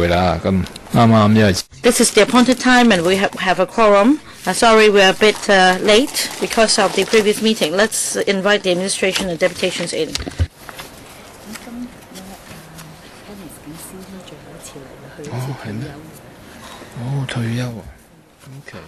會啦。咁啱因為 This is the appointed time, and we have a quorum. Sorry, we're a bit late because of the previous meeting. Let's invite the administration and deputations in. 哦，係咩？哦，退休啊。OK。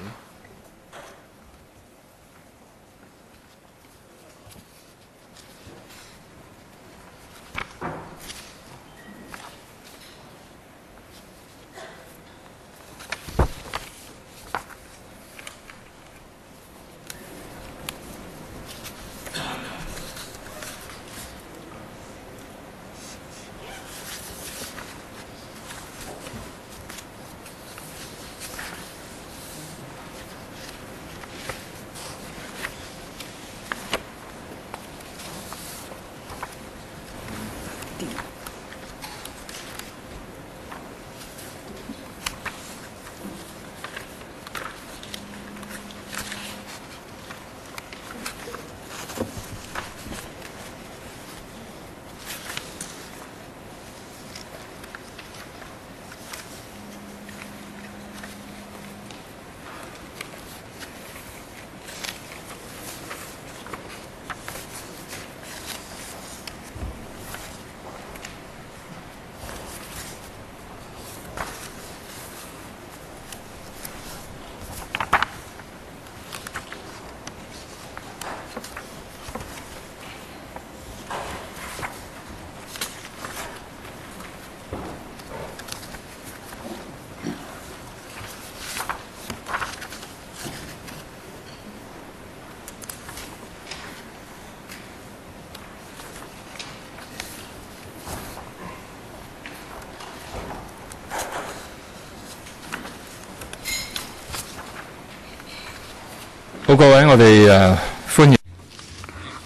好，各位，我哋歡迎。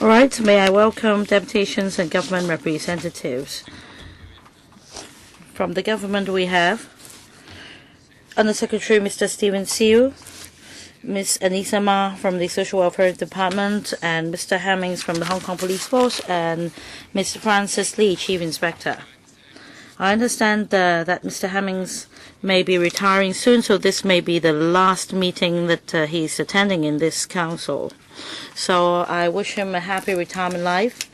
All right, may I welcome deputations and government representatives. From the government, we have Undersecretary Mr. Stephen Siu, Ms. Anissa Ma from the Social Welfare Department, and Mr. Hemmings from the Hong Kong Police Force, and Mr. Francis Lee, Chief Inspector. I understand that Mr. Hemmings may be retiring soon, so this may be the last meeting that he's attending in this council. So I wish him a happy retirement life.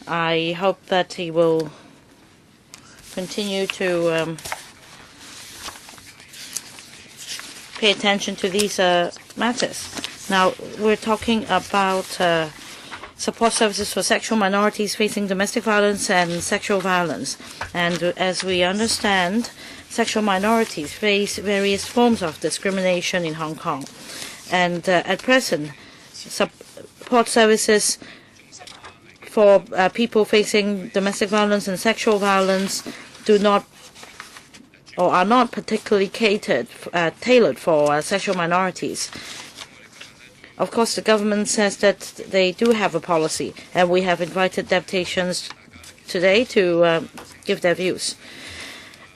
I hope that he will continue to pay attention to these matters. Now, we're talking about support services for sexual minorities facing domestic violence and sexual violence. And as we understand, sexual minorities face various forms of discrimination in Hong Kong. And at present, support services for people facing domestic violence and sexual violence do not or are not particularly tailored for sexual minorities. Of course, the government says that they do have a policy, and we have invited deputations today to give their views.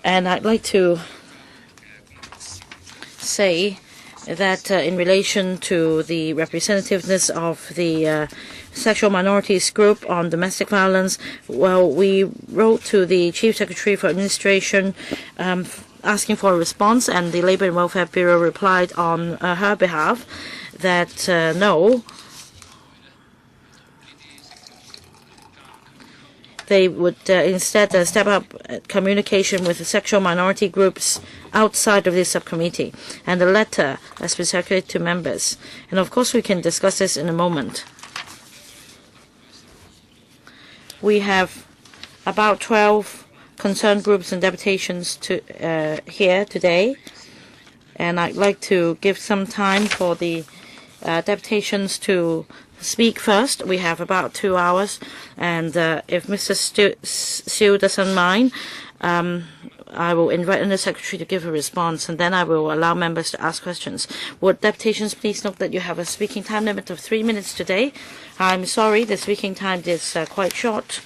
And I'd like to say that in relation to the representativeness of the sexual minorities group on domestic violence, well, we wrote to the Chief Secretary for Administration asking for a response, and the Labour and Welfare Bureau replied on her behalf that no, they would instead step up communication with the sexual minority groups outside of this subcommittee. And the letter has been circulated to members. And of course, we can discuss this in a moment. We have about 12 concerned groups and deputations here today. And I'd like to give some time for the deputations to speak first. We have about 2 hours, and if Mr. Siu doesn't mind, I will invite the Secretary to give a response, and then I will allow members to ask questions. Would deputations please note that you have a speaking time limit of 3 minutes today? I'm sorry, the speaking time is quite short,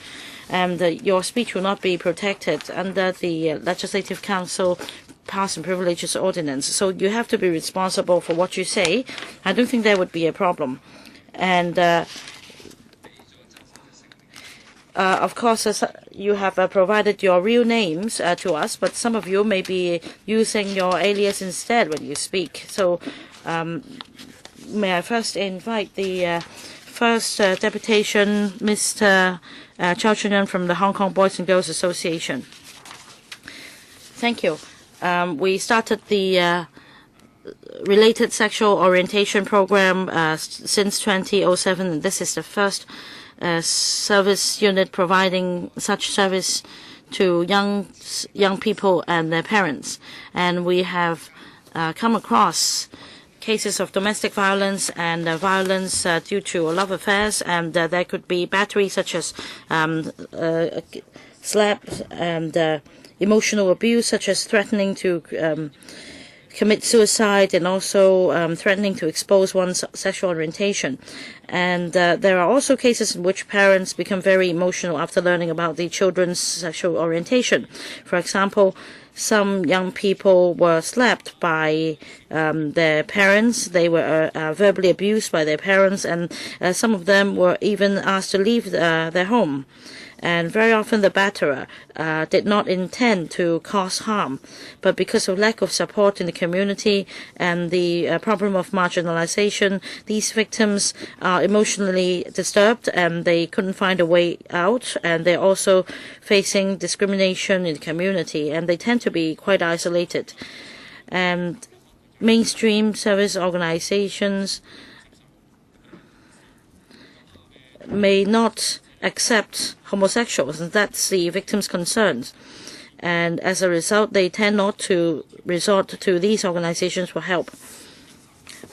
and your speech will not be protected under the Legislative Council Powers and Privileges Ordinance. So you have to be responsible for what you say. I don't think there would be a problem. And Of course, you have provided your real names to us, but some of you may be using your alias instead when you speak. So may I first invite the first deputation, Mr. Chao Chun-yun from the Hong Kong Boys and Girls Association. Thank you. We started the related sexual orientation program since 2007, and this is the first service unit providing such service to young people and their parents. And we have come across cases of domestic violence and violence due to love affairs, and there could be battery such as slaps and emotional abuse such as threatening to commit suicide and also threatening to expose one's sexual orientation. And there are also cases in which parents become very emotional after learning about the children's sexual orientation. For example, some young people were slapped by their parents. They were verbally abused by their parents, and some of them were even asked to leave their home. And very often the batterer did not intend to cause harm, but because of lack of support in the community and the problem of marginalization, these victims are emotionally disturbed and they couldn't find a way out, and they're also facing discrimination in the community, and they tend to be quite isolated. And mainstream service organizations may not accept homosexuals, and that's the victim's concerns. And as a result, they tend not to resort to these organizations for help.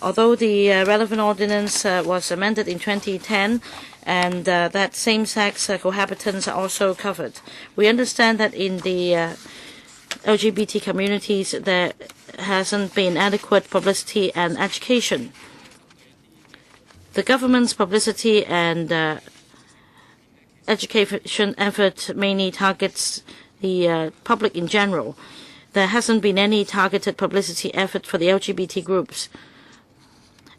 Although the relevant ordinance was amended in 2010, and that same-sex cohabitants are also covered, we understand that in the LGBT communities there hasn't been adequate publicity and education. The government's publicity and education effort mainly targets the public in general. There hasn't been any targeted publicity effort for the LGBT groups.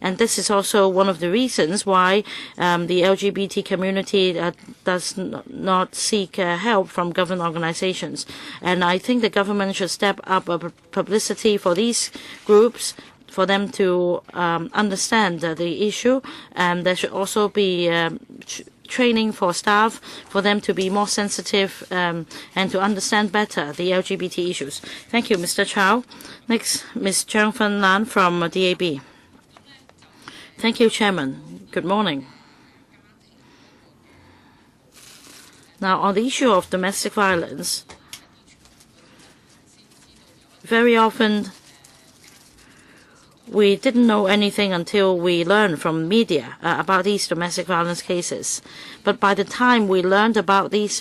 And this is also one of the reasons why the LGBT community does not seek help from government organizations. And I think the government should step up publicity for these groups for them to understand the issue. And there should also be training for staff for them to be more sensitive and to understand better the LGBT issues. Thank you, Mr. Chow. Next, Ms. Zhang Fen Lan from DAB. Thank you, Chairman. Good morning. Now, on the issue of domestic violence, very often we didn't know anything until we learned from media about these domestic violence cases. But by the time we learned about these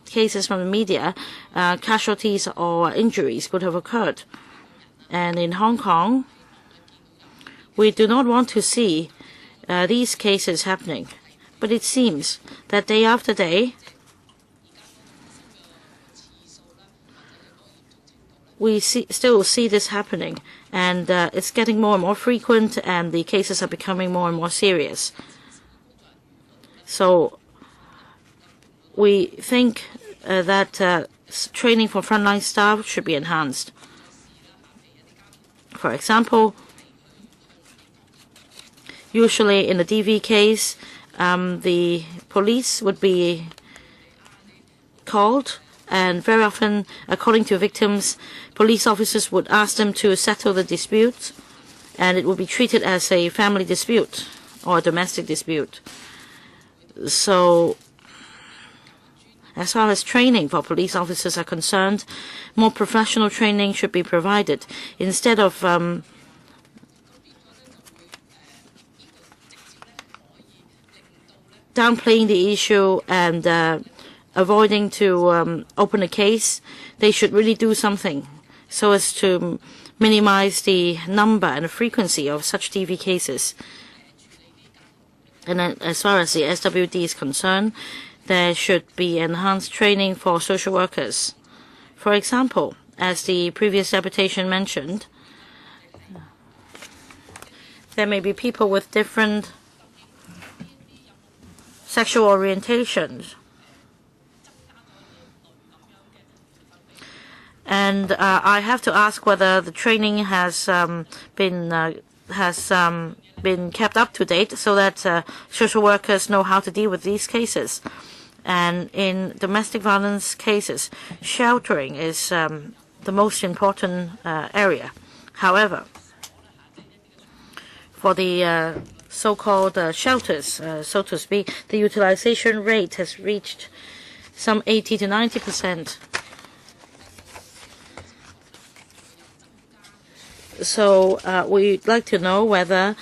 cases from the media, casualties or injuries could have occurred. And in Hong Kong, we do not want to see these cases happening. But it seems that day after day, we still see this happening, and it's getting more and more frequent, and the cases are becoming more and more serious. So we think that training for frontline staff should be enhanced. For example, usually in a DV case, the police would be called, and very often, according to victims, police officers would ask them to settle the dispute, and it would be treated as a family dispute or a domestic dispute. So, as far as training for police officers are concerned, more professional training should be provided instead of downplaying the issue and avoiding to open a case. They should really do something so as to minimize the number and the frequency of such DV cases. And as far as the SWD is concerned, there should be enhanced training for social workers. For example, as the previous deputation mentioned, there may be people with different sexual orientations. And I have to ask whether the training has been kept up to date so that social workers know how to deal with these cases. And in domestic violence cases, sheltering is the most important area. However, for the so-called shelters, so to speak, the utilization rate has reached some 80 to 90%. So we'd like to know whether,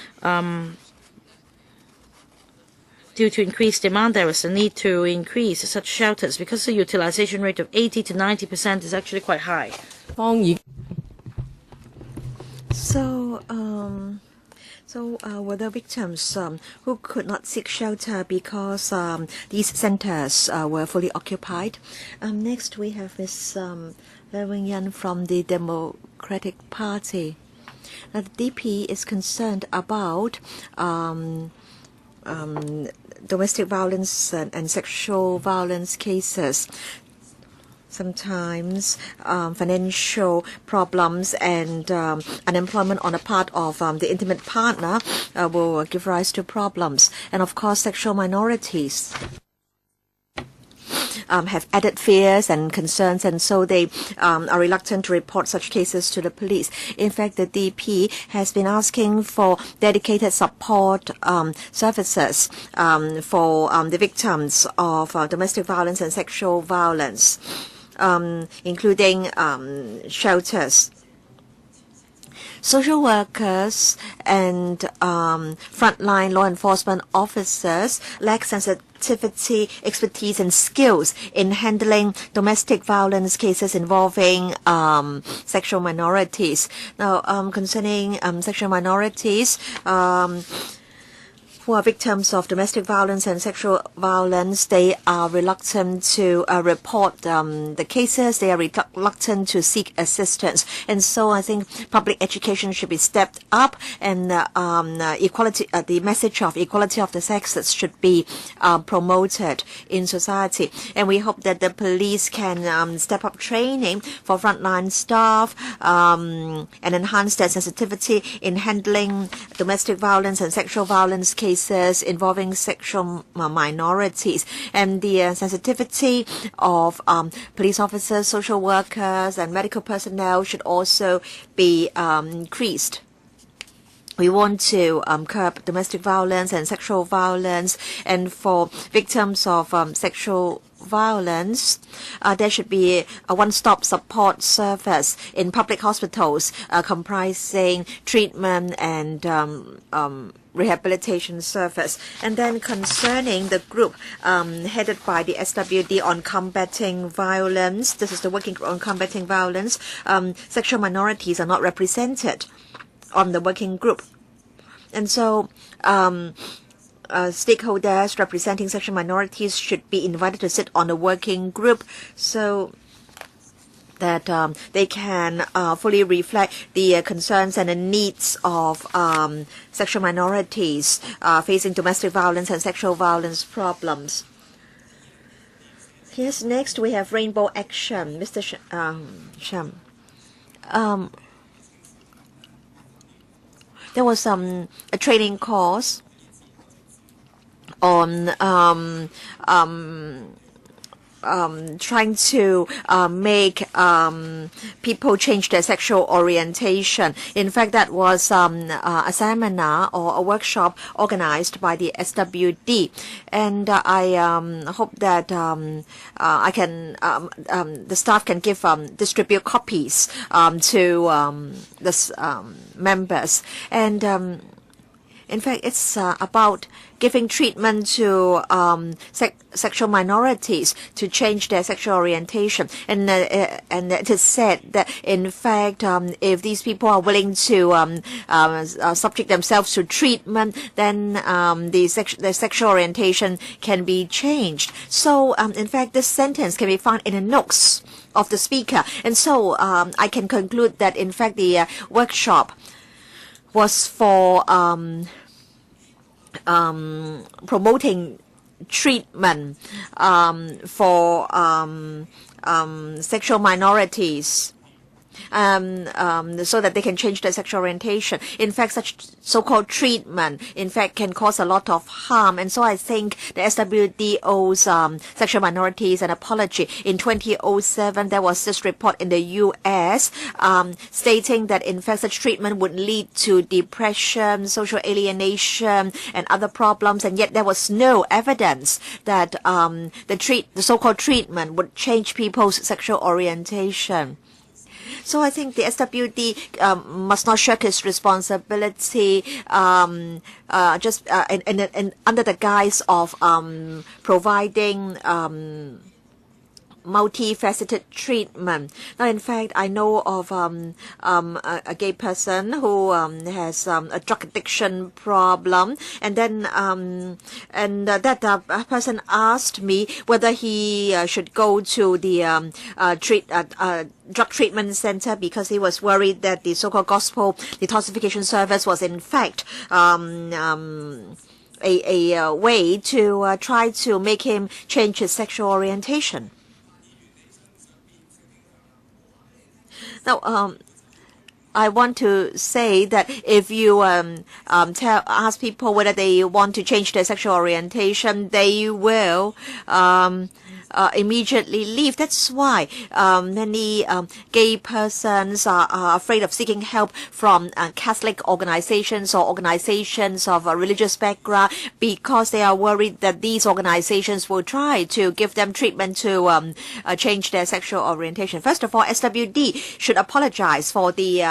due to increased demand, there is a need to increase such shelters, because the utilization rate of 80 to 90% is actually quite high. Were there victims who could not seek shelter because these centers were fully occupied? Next, we have Ms. Lewing Yan from the Democratic Party. Now, the DP is concerned about domestic violence and sexual violence cases. Sometimes financial problems and unemployment on the part of the intimate partner will give rise to problems. And of course, sexual minorities have added fears and concerns, and so they are reluctant to report such cases to the police. In fact, the DP has been asking for dedicated support services for the victims of domestic violence and sexual violence, including shelters. Social workers and frontline law enforcement officers lack sensitivity, expertise, and skills in handling domestic violence cases involving sexual minorities. Now, concerning sexual minorities, who are victims of domestic violence and sexual violence, they are reluctant to report the cases. They are reluctant to seek assistance. And so I think public education should be stepped up, and equality, the message of equality of the sexes should be promoted in society. And we hope that the police can step up training for frontline staff and enhance their sensitivity in handling domestic violence and sexual violence cases involving sexual minorities, and the sensitivity of police officers, social workers, and medical personnel should also be increased. We want to curb domestic violence and sexual violence, and for victims of sexual violence, there should be a one-stop support service in public hospitals comprising treatment and rehabilitation service. And then concerning the group headed by the SWD on combating violence, this is the working group on combating violence, sexual minorities are not represented on the working group. And so stakeholders representing sexual minorities should be invited to sit on the working group so that they can fully reflect the concerns and the needs of sexual minorities facing domestic violence and sexual violence problems. Yes, next we have Rainbow Action. Mr. Sham. There was a training course on trying to make people change their sexual orientation. In fact, that was a seminar or a workshop organized by the SWD, and I hope that I can the staff can give distribute copies to the members. And in fact, it's about giving treatment to sexual minorities to change their sexual orientation. And it is said that, in fact, if these people are willing to subject themselves to treatment, then their sexual orientation can be changed. So, in fact, this sentence can be found in the notes of the speaker. And so I can conclude that, in fact, the workshop was for promoting treatment for sexual minorities so that they can change their sexual orientation. In fact, such so-called treatment, in fact, can cause a lot of harm. And so I think the SWD owes sexual minorities an apology. In 2007, there was this report in the U.S. Stating that, in fact, such treatment would lead to depression, social alienation, and other problems. And yet there was no evidence that the so-called treatment would change people's sexual orientation. So I think the SWD must not shirk its responsibility just under the guise of providing multifaceted treatment. Now, in fact, I know of a gay person who has a drug addiction problem, and then that person asked me whether he should go to the drug treatment center because he was worried that the so-called gospel detoxification service was in fact a way to try to make him change his sexual orientation. Now, I want to say that if you ask people whether they want to change their sexual orientation, they will immediately leave. That's why many gay persons are afraid of seeking help from Catholic organizations or organizations of a religious background because they are worried that these organizations will try to give them treatment to change their sexual orientation. First of all, SWD should apologize for the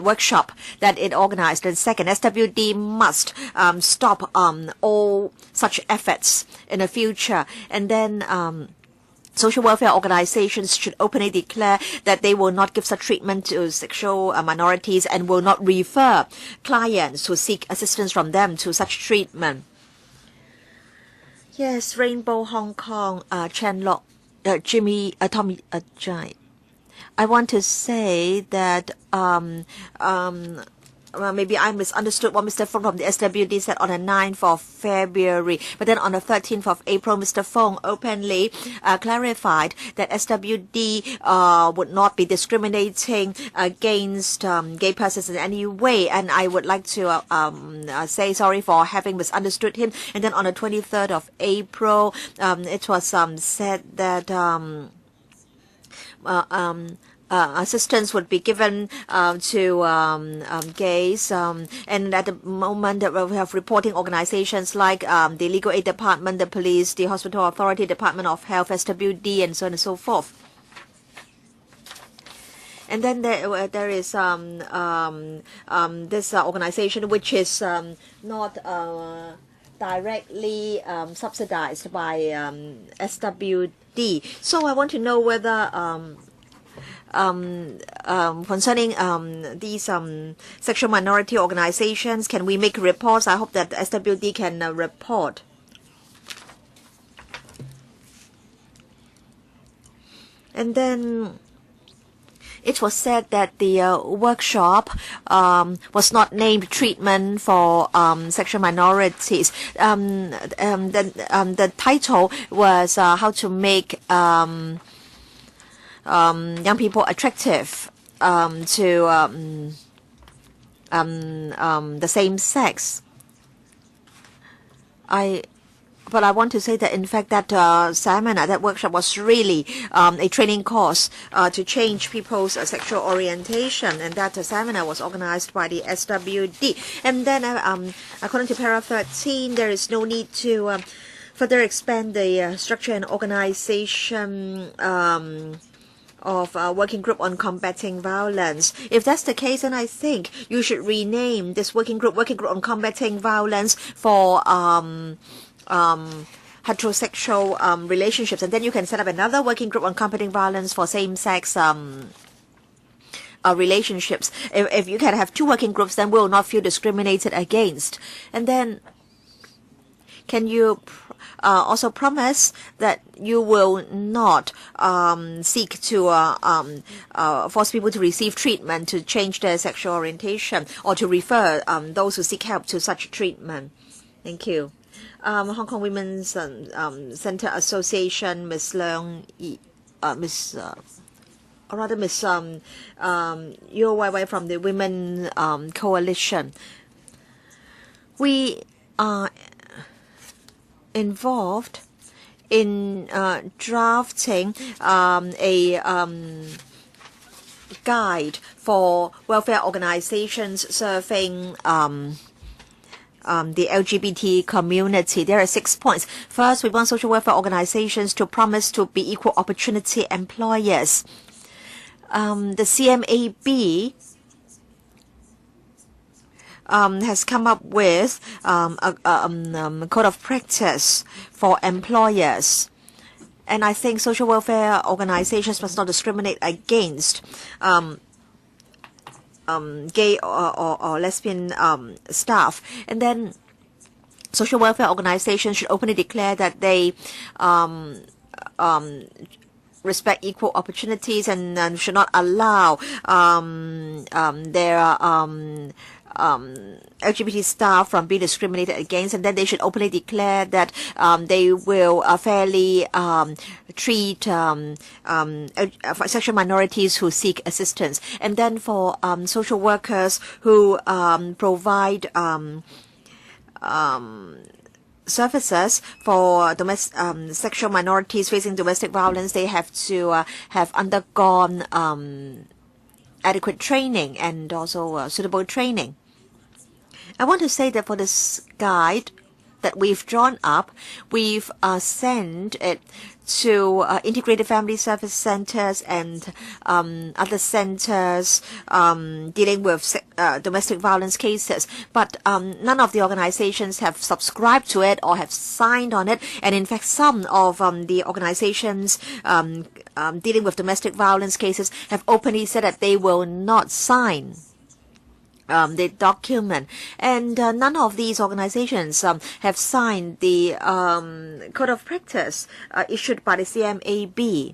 workshop that it organized. And second, SWD must stop all such efforts in the future. And then social welfare organizations should openly declare that they will not give such treatment to sexual minorities and will not refer clients who seek assistance from them to such treatment. Yes, Rainbow Hong Kong, Chenlock, Tommy Jai. I want to say that maybe I misunderstood what Mr. Fong from the SWD said on the 9th of February. But then on the 13th of April, Mr. Fong openly clarified that SWD would not be discriminating against gay persons in any way. And I would like to say sorry for having misunderstood him. And then on the 23rd of April, it was said that assistance would be given to gays, and at the moment we have reporting organizations like the Legal Aid Department, the Police, the Hospital Authority, Department of Health, SWD, and so on and so forth. And then there is this organization which is not directly subsidized by SWD. So I want to know whether concerning these sexual minority organizations, can we make reports? I hope that the SWD can report. And then it was said that the workshop was not named treatment for sexual minorities. The title was how to make young people attractive to the same sex. But I want to say that in fact that seminar, that workshop was really a training course to change people's sexual orientation, and that seminar was organized by the SWD. And then according to paragraph 13, there is no need to further expand the structure and organization of a working group on combating violence. If that's the case, then I think you should rename this working group on combating violence for heterosexual relationships, and then you can set up another working group on combating violence for same-sex relationships. If you can have two working groups, then we will not feel discriminated against. And then can you also promise that you will not seek to force people to receive treatment to change their sexual orientation or to refer those who seek help to such treatment? Thank you. Hong Kong Women's Center Association, Ms. Leung Yi. Miss Yu Wai from the Women Coalition. We are involved in drafting a guide for welfare organizations serving the LGBT community. There are 6 points. First, we want social welfare organizations to promise to be equal opportunity employers. The CMAB has come up with a code of practice for employers. And I think social welfare organizations must not discriminate against gay or lesbian staff. And then social welfare organizations should openly declare that they respect equal opportunities and should not allow their LGBT staff from being discriminated against, and then they should openly declare that they will fairly treat sexual minorities who seek assistance. And then for social workers who provide services for sexual minorities facing domestic violence, they have to have undergone adequate training and also suitable training. I want to say that for this guide that we've drawn up, we've sent it to integrated family service centers and other centers dealing with domestic violence cases. But none of the organizations have subscribed to it or have signed on it. And in fact, some of the organizations dealing with domestic violence cases have openly said that they will not sign the document, and none of these organizations have signed the code of practice issued by the CMAB.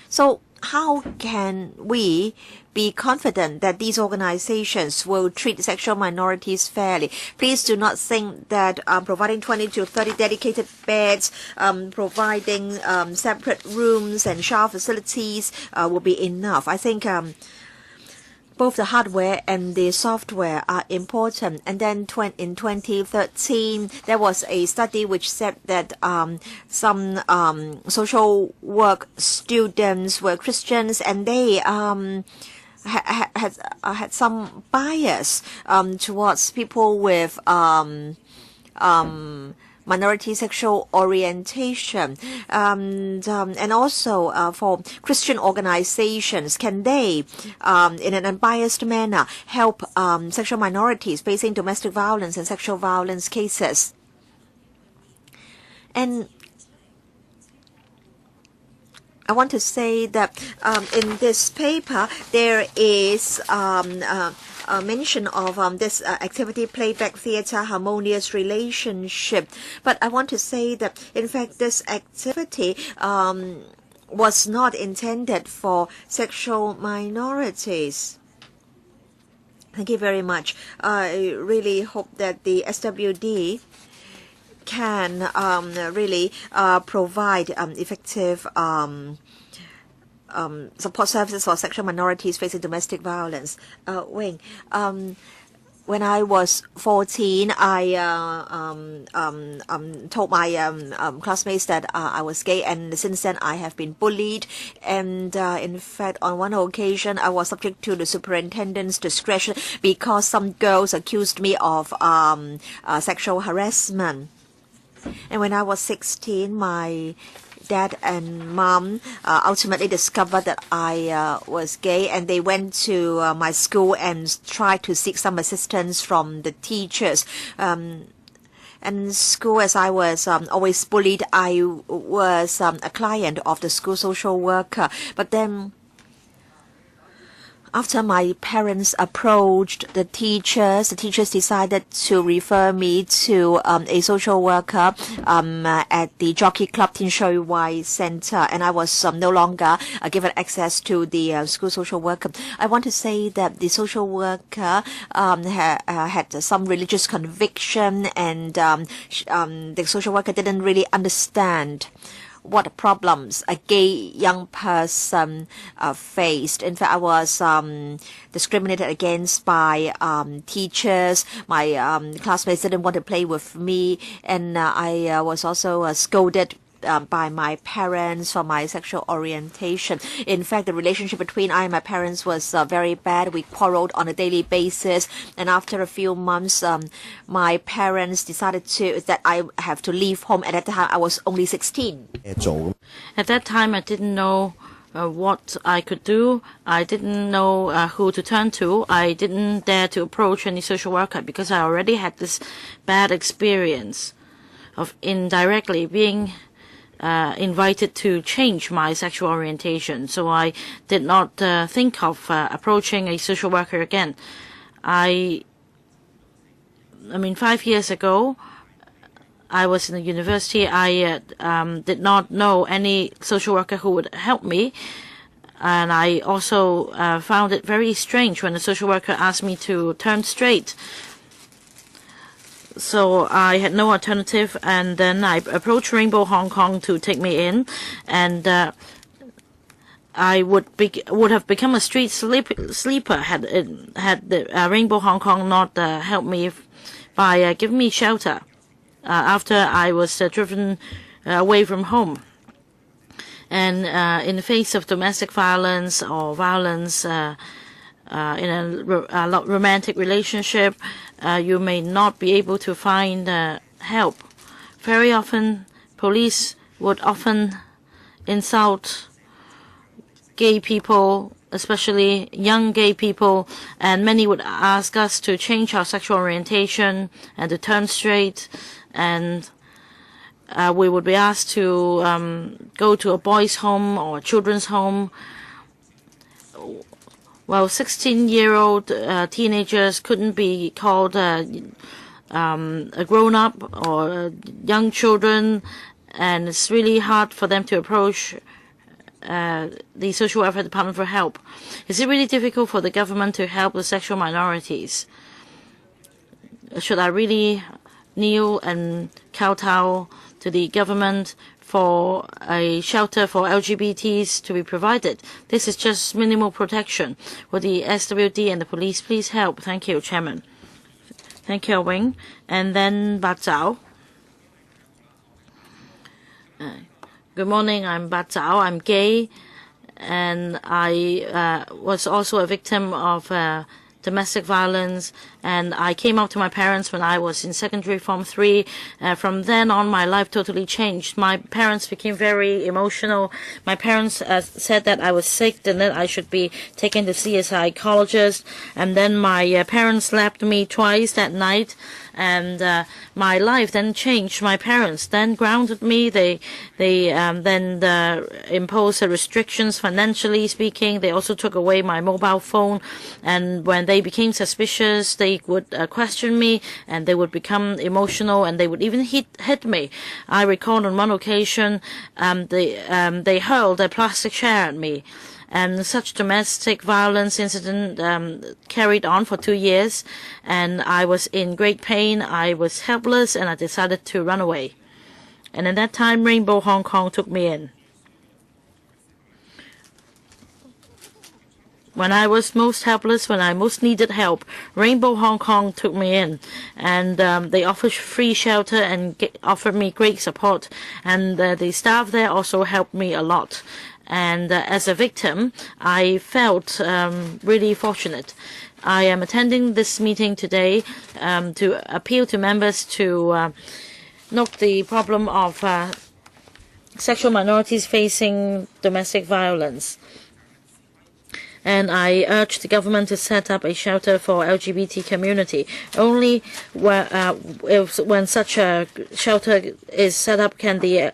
So how can we be confident that these organizations will treat sexual minorities fairly? Please do not think that providing 20 to 30 dedicated beds, providing separate rooms and shower facilities will be enough. I think both the hardware and the software are important. And then in 2013, there was a study which said that some social work students were Christians, and they had some bias towards people with minority sexual orientation, and also for Christian organizations, can they, in an unbiased manner, help sexual minorities facing domestic violence and sexual violence cases? And I want to say that in this paper there is a mention of this activity, playback theater, harmonious relationship. But I want to say that in fact this activity was not intended for sexual minorities. Thank you very much. I really hope that the SWD can really provide effective support services for sexual minorities facing domestic violence. Wing, when I was 14, I told my classmates that I was gay, and since then I have been bullied. And in fact, on one occasion, I was subject to the superintendent's discretion because some girls accused me of sexual harassment. And when I was 16, my dad and mom ultimately discovered that I was gay, and they went to my school and tried to seek some assistance from the teachers. And school, as I was always bullied, I was a client of the school social worker. But then after my parents approached the teachers decided to refer me to a social worker at the Jockey Club Tin Shui Wai Center, and I was no longer given access to the school social worker. I want to say that the social worker had some religious conviction, and the social worker didn't really understand what problems a gay young person faced. In fact, I was discriminated against by teachers. My classmates didn't want to play with me, and I was also scolded by my parents for my sexual orientation. In fact, the relationship between I and my parents was very bad. We quarreled on a daily basis, and after a few months, my parents decided that I have to leave home. At that time, I was only 16. At that time, I didn't know what I could do. I didn't know who to turn to. I didn't dare to approach any social worker because I already had this bad experience of indirectly being invited to change my sexual orientation. So I did not think of approaching a social worker again. I mean, 5 years ago, I was in the university. I did not know any social worker who would help me. And I also found it very strange when a social worker asked me to turn straight. So I had no alternative, and then I approached Rainbow Hong Kong to take me in, and I would have become a street sleeper had the Rainbow Hong Kong not helped me by giving me shelter after I was driven away from home. And in the face of domestic violence or violence in a romantic relationship, you may not be able to find help. Very often, police would often insult gay people, especially young gay people, and many would ask us to change our sexual orientation and to turn straight, and we would be asked to go to a boys' home or a children's home. Well, 16-year-old teenagers couldn't be called a grown-up or young children, and it's really hard for them to approach the social welfare department for help. Is it really difficult for the government to help the sexual minorities? Should I really kneel and kowtow to the government for a shelter for LGBTs to be provided? This is just minimal protection. Will the SWT and the police please help? Thank you, Chairman. Thank you, Wing. And then Ba Zhao. Good morning, I'm Ba Zhao. I'm gay, and I was also a victim of domestic violence, and I came out to my parents when I was in secondary Form 3. From then on, my life totally changed. My parents became very emotional. My parents said that I was sick and that I should be taken to see a psychologist. And then my parents slapped me twice that night, and my life then changed. My parents then grounded me. They then imposed restrictions financially speaking. They also took away my mobile phone, and when they became suspicious, they would question me, and they would become emotional, and they would even hit me. I recall on one occasion they hurled a plastic chair at me. And such domestic violence incident carried on for 2 years, and I was in great pain. I was helpless, and I decided to run away. And at that time, Rainbow Hong Kong took me in. When I was most helpless, when I most needed help, Rainbow Hong Kong took me in, and they offered free shelter and offered me great support. And the staff there also helped me a lot. And as a victim, I felt really fortunate. I am attending this meeting today to appeal to members to note the problem of sexual minorities facing domestic violence. And I urge the government to set up a shelter for LGBT community. Only when such a shelter is set up can the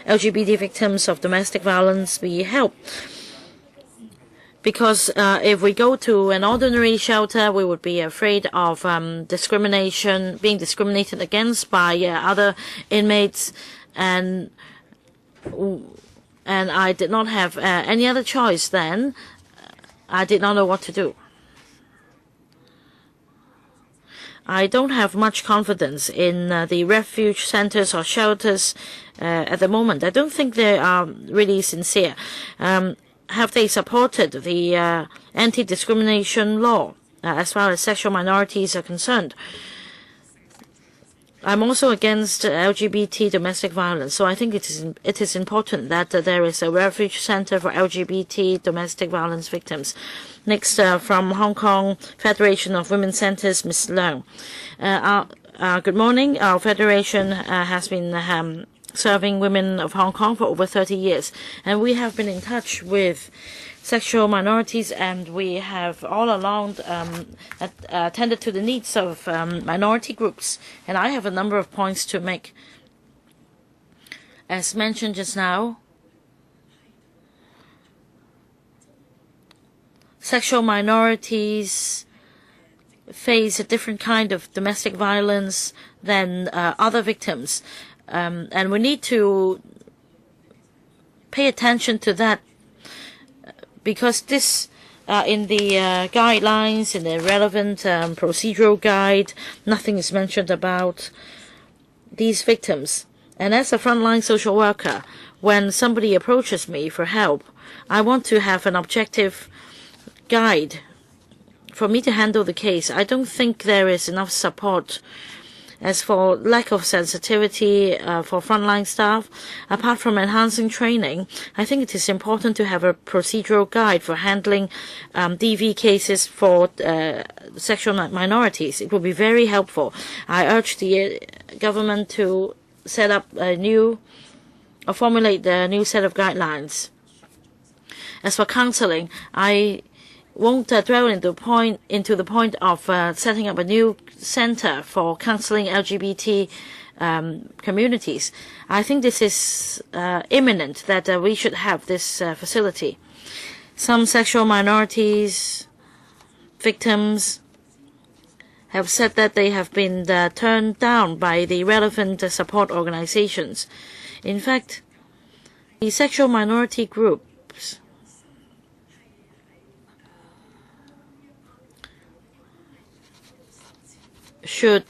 LGBT victims of domestic violence be helped. Because if we go to an ordinary shelter, we would be afraid of discrimination, being discriminated against by other inmates, and I did not have any other choice then. I did not know what to do. I don't have much confidence in the refuge centers or shelters at the moment. I don't think they are really sincere. Have they supported the anti-discrimination law as far as sexual minorities are concerned? I'm also against LGBT domestic violence, so I think it is important that there is a refuge center for LGBT domestic violence victims. Next, from Hong Kong Federation of Women's Centers, Ms. Leung. Good morning. Our federation has been serving women of Hong Kong for over 30 years, and we have been in touch with sexual minorities, and we have all along attended to the needs of minority groups. And I have a number of points to make. As mentioned just now, sexual minorities face a different kind of domestic violence than other victims, and we need to pay attention to that, because this, in the guidelines, in the relevant procedural guide, nothing is mentioned about these victims. And as a frontline social worker, when somebody approaches me for help, I want to have an objective guide for me to handle the case. I don't think there is enough support. As for lack of sensitivity for frontline staff, apart from enhancing training, I think it is important to have a procedural guide for handling DV cases for sexual minorities. It will be very helpful. I urge the government to set up or formulate a new set of guidelines. As for counseling, I won't dwell into the point of setting up a new center for counseling LGBT communities. I think this is imminent that we should have this facility. Some sexual minorities victims have said that they have been turned down by the relevant support organizations. In fact, the sexual minority groups should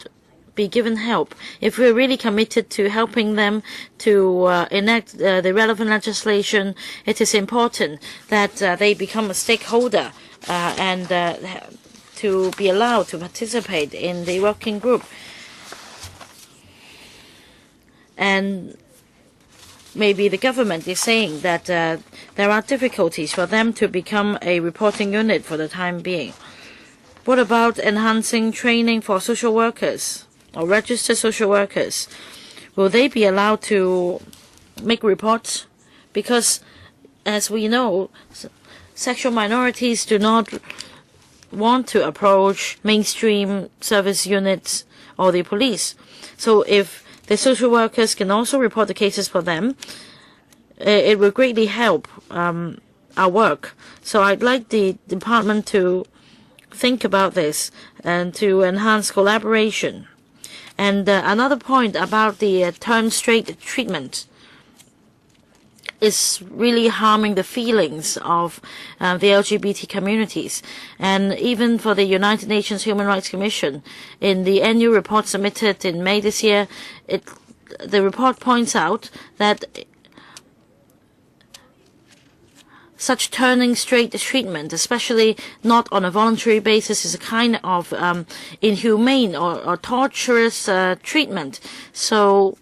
be given help. If we're really committed to helping them to enact the relevant legislation, it is important that they become a stakeholder and to be allowed to participate in the working group. And maybe the government is saying that there are difficulties for them to become a reporting unit for the time being. What about enhancing training for social workers or registered social workers? Will they be allowed to make reports? Because, as we know, sexual minorities do not want to approach mainstream service units or the police. So if the social workers can also report the cases for them, it will greatly help our work. So I'd like the department to think about this and to enhance collaboration. And another point about the turn straight treatment is really harming the feelings of the LGBT communities. And even for the United Nations Human Rights Commission, in the annual report submitted in May this year, the report points out that such turning straight treatment, especially not on a voluntary basis, is a kind of inhumane or torturous treatment. So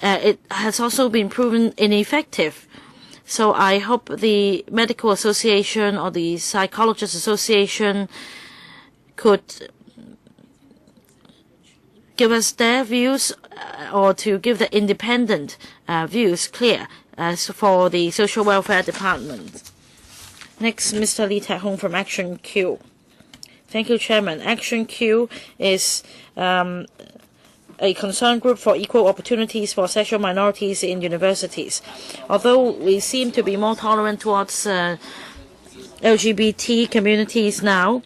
it has also been proven ineffective. So I hope the Medical Association or the Psychologists Association could give us their views or to give the independent views clear as for the Social Welfare Department. Next, Mr. Lee Tak-hong from Action Q. Thank you, Chairman. Action Q is a concern group for equal opportunities for sexual minorities in universities. Although we seem to be more tolerant towards LGBT communities now,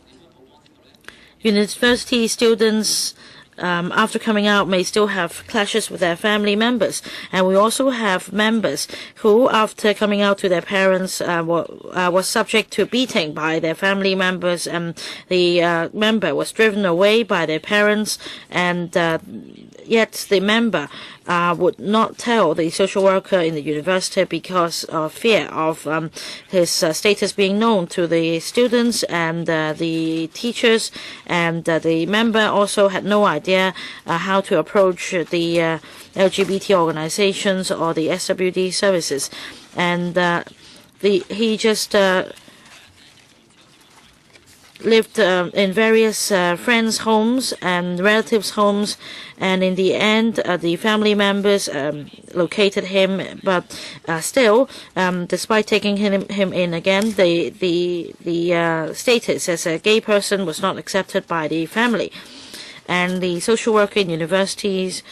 university students after coming out may still have clashes with their family members. And we also have members who, after coming out to their parents, was subject to beating by their family members, and the member was driven away by their parents, and yet the member would not tell the social worker in the university because of fear of his status being known to the students and the teachers, and the member also had no idea how to approach the LGBT organizations or the SWD services, and he just lived in various friends' homes and relatives' homes, and in the end, the family members located him. But still, despite taking him in again, the status as a gay person was not accepted by the family, and the social worker in universities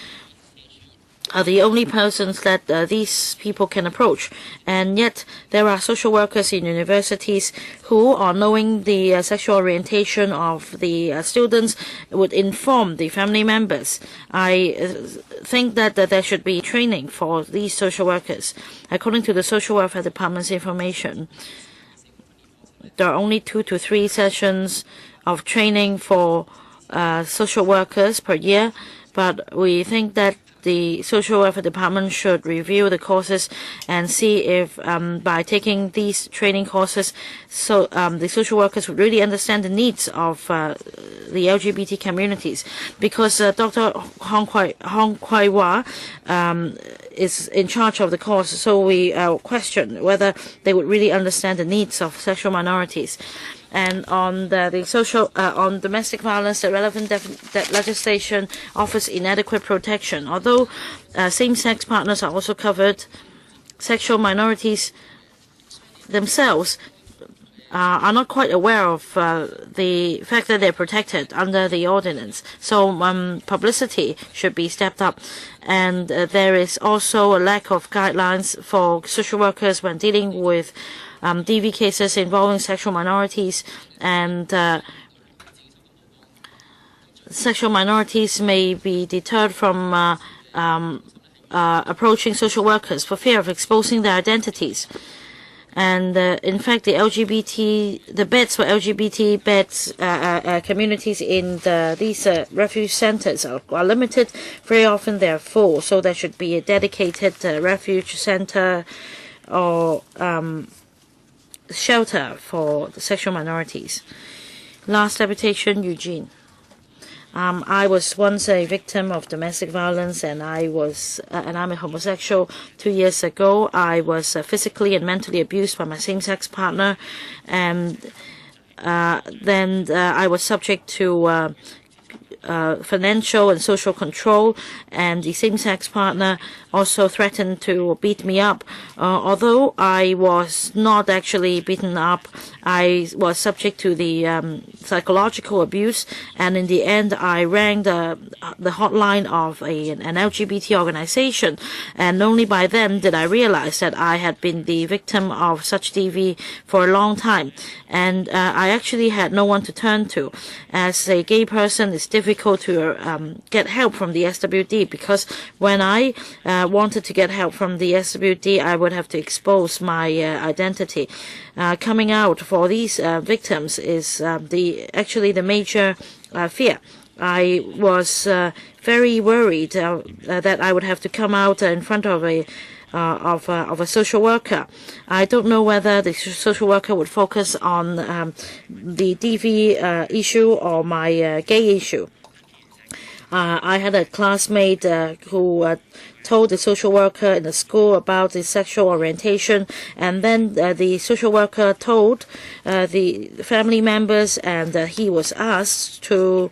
are the only persons that these people can approach. And yet there are social workers in universities who, on knowing the sexual orientation of the students, would inform the family members. I think that there should be training for these social workers. According to the Social Welfare Department's information, there are only 2 to 3 sessions of training for social workers per year, but we think that the Social Welfare Department should review the courses and see if by taking these training courses, the social workers would really understand the needs of the LGBT communities. Because Dr. Hong Kwai Wah is in charge of the course, so we question whether they would really understand the needs of sexual minorities. And on on domestic violence, the relevant legislation offers inadequate protection. Although same-sex partners are also covered, sexual minorities themselves are not quite aware of the fact that they're protected under the ordinance. So publicity should be stepped up. And there is also a lack of guidelines for social workers when dealing with DV cases involving sexual minorities, and sexual minorities may be deterred from approaching social workers for fear of exposing their identities. And in fact, the beds for LGBT communities in these refuge centers are limited. Very often they are full, so there should be a dedicated refuge center or shelter for the sexual minorities. Last deputation, Eugene. I was once a victim of domestic violence, and I'm a homosexual. 2 years ago, I was physically and mentally abused by my same-sex partner, and then I was subject to financial and social control, and the same-sex partner also threatened to beat me up. Although I was not actually beaten up, I was subject to the psychological abuse, and in the end I rang the hotline of an LGBT organization, and only by then did I realize that I had been the victim of such DV for a long time, and I actually had no one to turn to. As a gay person, it's difficult to get help from the SWD, because when I wanted to get help from the SWD, I would have to expose my identity. Coming out for these victims is actually the major fear. I was very worried that I would have to come out in front of a social worker. I don't know whether the social worker would focus on the DV issue or my gay issue. I had a classmate who told the social worker in the school about his sexual orientation, and then the social worker told the family members, and he was asked to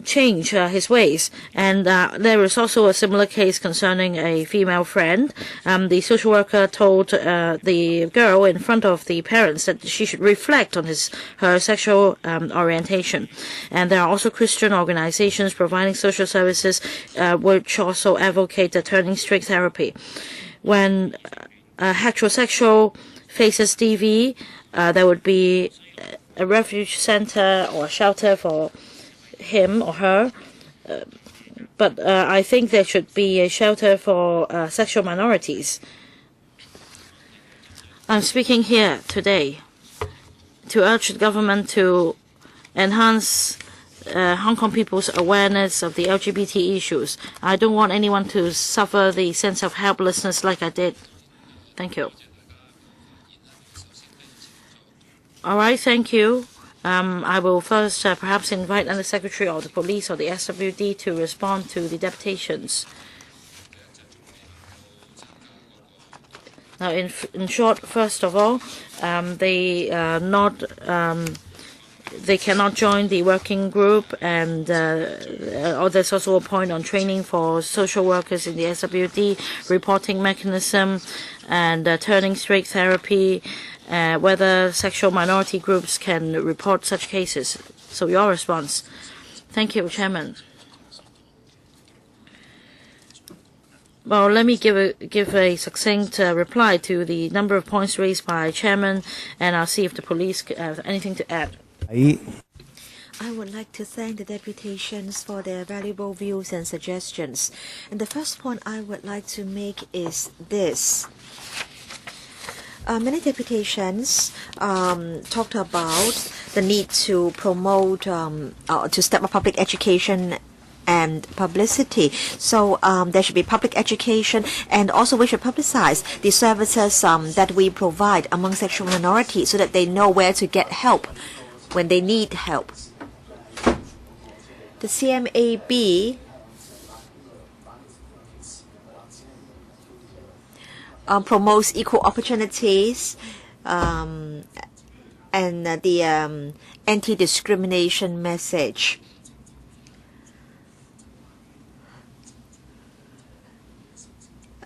change his ways. And there is also a similar case concerning a female friend. The social worker told the girl in front of the parents that she should reflect on her sexual orientation. And there are also Christian organizations providing social services which also advocate the turning straight therapy. When a heterosexual faces DV, there would be a refuge center or shelter for him or her, but I think there should be a shelter for sexual minorities. I'm speaking here today to urge the government to enhance Hong Kong people's awareness of the LGBT issues. I don't want anyone to suffer the sense of helplessness like I did. Thank you. All right, thank you. I will first perhaps invite the Secretary of the Police or the SWD to respond to the deputations. Now, in short, first of all, they cannot join the working group, and there's also a point on training for social workers in the SWD, reporting mechanism, and turning straight therapy, whether sexual minority groups can report such cases. So your response. Thank you, Chairman. Well, let me give a succinct reply to the number of points raised by Chairman, and I'll see if the police have anything to add. I would like to thank the deputations for their valuable views and suggestions. And the first point I would like to make is this. Many deputations talked about the need to promote, to step up public education and publicity. So there should be public education, and also we should publicize the services that we provide among sexual minorities so that they know where to get help when they need help. The CMAB promotes equal opportunities and the anti-discrimination message.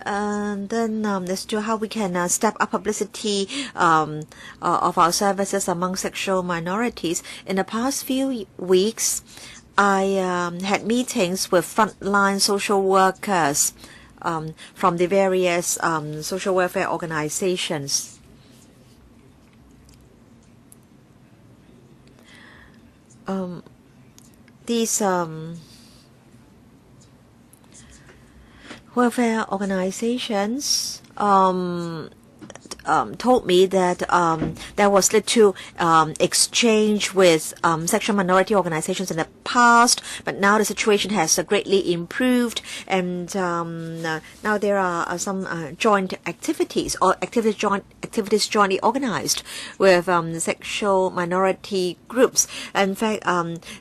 And then as to how we can step up publicity of our services among sexual minorities. In the past few weeks, I had meetings with frontline social workers from the various social welfare organizations. These welfare organizations told me that there was little exchange with sexual minority organizations in the past, but now the situation has greatly improved, and now there are some joint activities or activities jointly organized with sexual minority groups. In fact,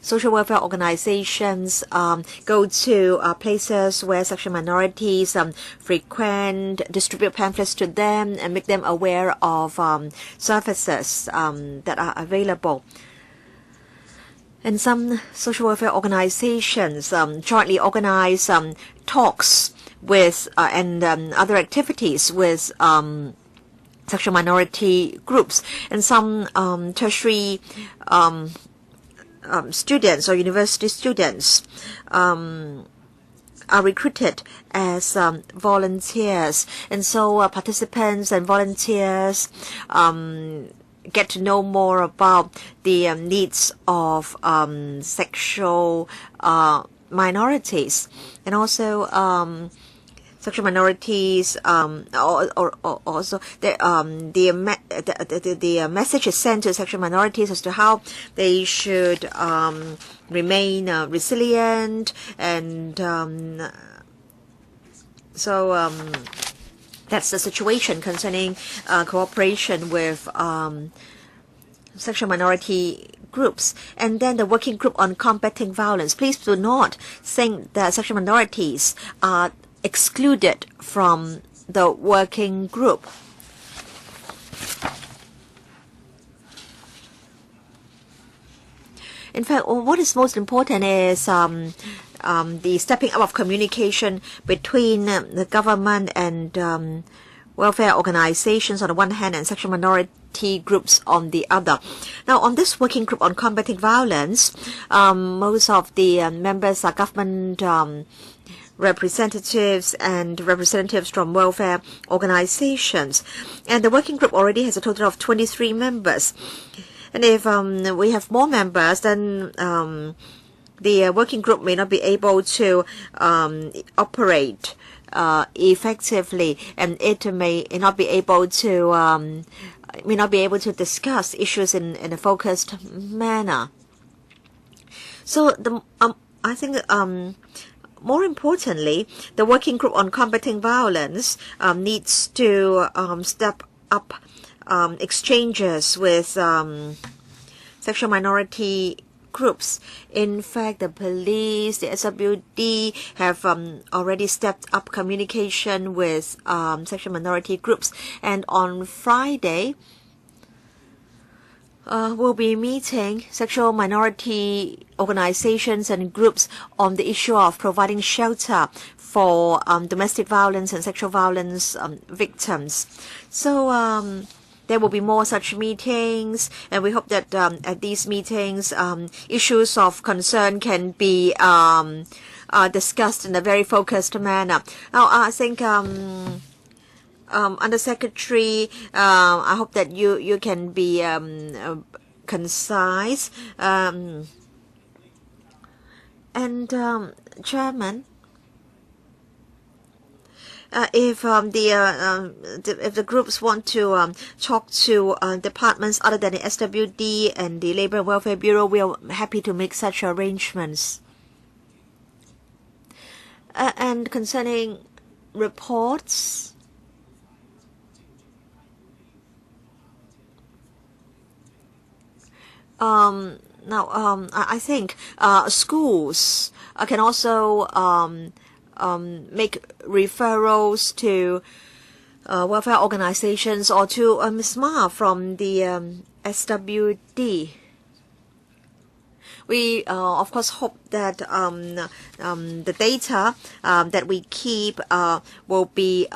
social welfare organizations go to places where sexual minorities frequent, distribute pamphlets to them, and make them aware of services that are available. And some social welfare organizations jointly organize talks with and other activities with sexual minority groups. And some tertiary students or university students are recruited as volunteers, and so participants and volunteers get to know more about the needs of sexual minorities, and also sexual minorities. Also, the message is sent to sexual minorities as to how they should remain resilient, and so that's the situation concerning cooperation with sexual minority groups. And then the working group on combating violence. Please do not think that sexual minorities are excluded from the working group. In fact, what is most important is the stepping up of communication between the government and welfare organizations on the one hand and sexual minority groups on the other. Now, on this working group on combating violence, most of the members are government representatives and representatives from welfare organizations. And the working group already has a total of 23 members. And if we have more members, then the working group may not be able to operate effectively, and it may not be able to discuss issues in a focused manner. So I think more importantly, the working group on combating violence needs to step up exchanges with sexual minority groups. In fact, the police, the SWD have already stepped up communication with sexual minority groups. And on Friday, we'll be meeting sexual minority organizations and groups on the issue of providing shelter for domestic violence and sexual violence victims. So there will be more such meetings, and we hope that at these meetings, issues of concern can be discussed in a very focused manner. Now, I think Undersecretary, I hope that you can be concise. Chairman, if the groups want to talk to departments other than the SWD and the Labor and Welfare Bureau, we are happy to make such arrangements. And concerning reports, I think schools can also make referrals to welfare organizations or to Ms. Ma from the SWD. We, of course, hope that the data that we keep will be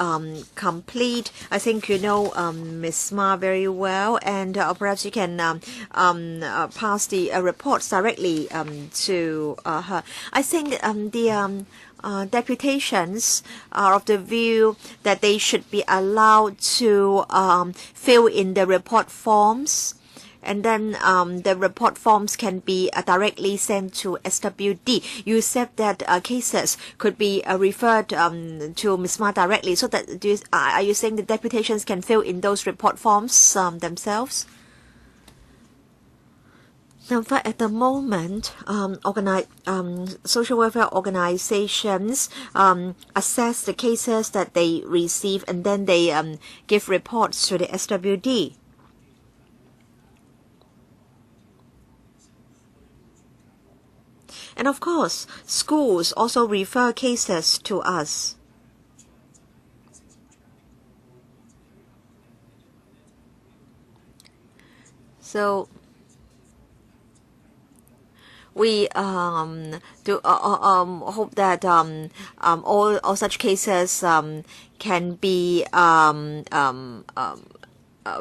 complete. I think you know Ms. Ma very well, and perhaps you can pass the reports directly to her. I think the deputations are of the view that they should be allowed to fill in the report forms, and then the report forms can be directly sent to SWD. You said that cases could be referred to Ms. Ma directly. So that are you saying the deputations can fill in those report forms themselves? In fact, at the moment, social welfare organizations assess the cases that they receive, and then they give reports to the SWD. And of course, schools also refer cases to us. So we hope that all such cases can be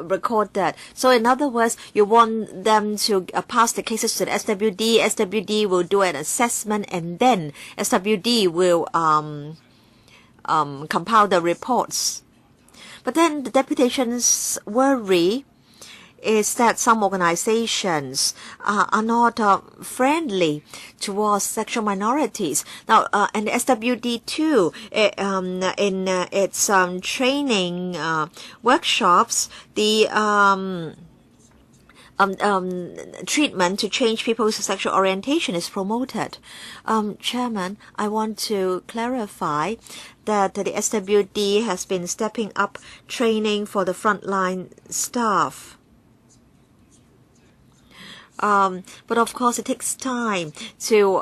recorded. So in other words, you want them to pass the cases to the SWD. SWD will do an assessment, and then SWD will compile the reports. But then the deputations worry is that some organizations are not friendly towards sexual minorities. Now, and the SWD too, in its training workshops, the treatment to change people's sexual orientation is promoted. Chairman, I want to clarify that the SWD has been stepping up training for the frontline staff. But of course, it takes time to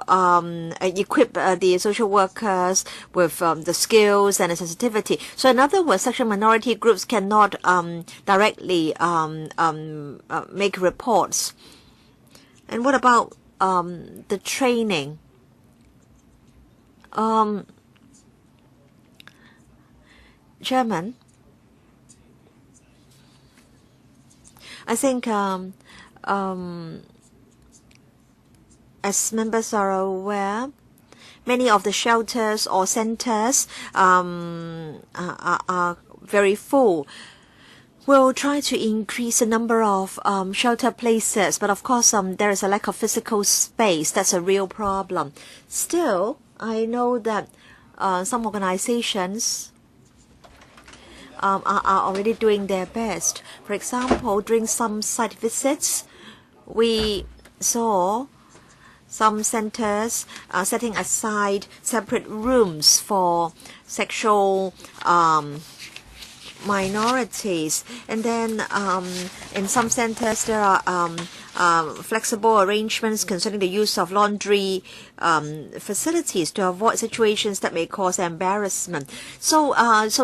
equip the social workers with the skills and the sensitivity. So in other words, sexual minority groups cannot directly make reports. And what about the training? Chairman, I think as members are aware, many of the shelters or centers are very full. We'll try to increase the number of shelter places, but of course there is a lack of physical space. That's a real problem. Still, I know that some organizations are already doing their best. For example, during some site visits, we saw some centers setting aside separate rooms for sexual minorities, and then in some centers there are flexible arrangements concerning the use of laundry facilities to avoid situations that may cause embarrassment. So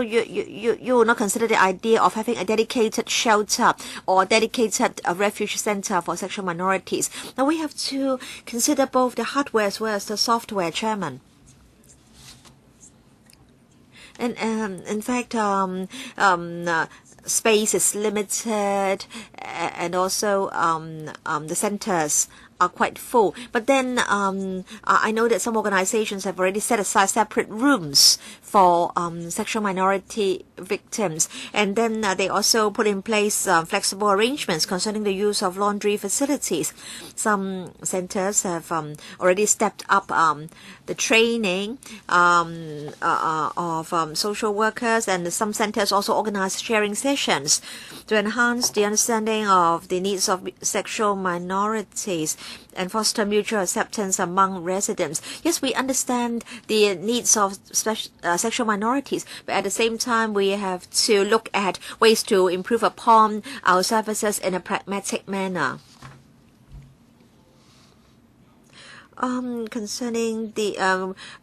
you will not consider the idea of having a dedicated shelter or dedicated refuge center for sexual minorities. Now we have to consider both the hardware as well as the software, Chairman. And in fact, space is limited, and also the centers are quite full. But then I know that some organizations have already set aside separate rooms for sexual minority victims, and then they also put in place flexible arrangements concerning the use of laundry facilities. Some centers have already stepped up the training of social workers, and some centers also organize sharing sessions to enhance the understanding of the needs of sexual minorities and foster mutual acceptance among residents. Yes, we understand the needs of sexual minorities, but at the same time we have to look at ways to improve upon our services in a pragmatic manner. Concerning the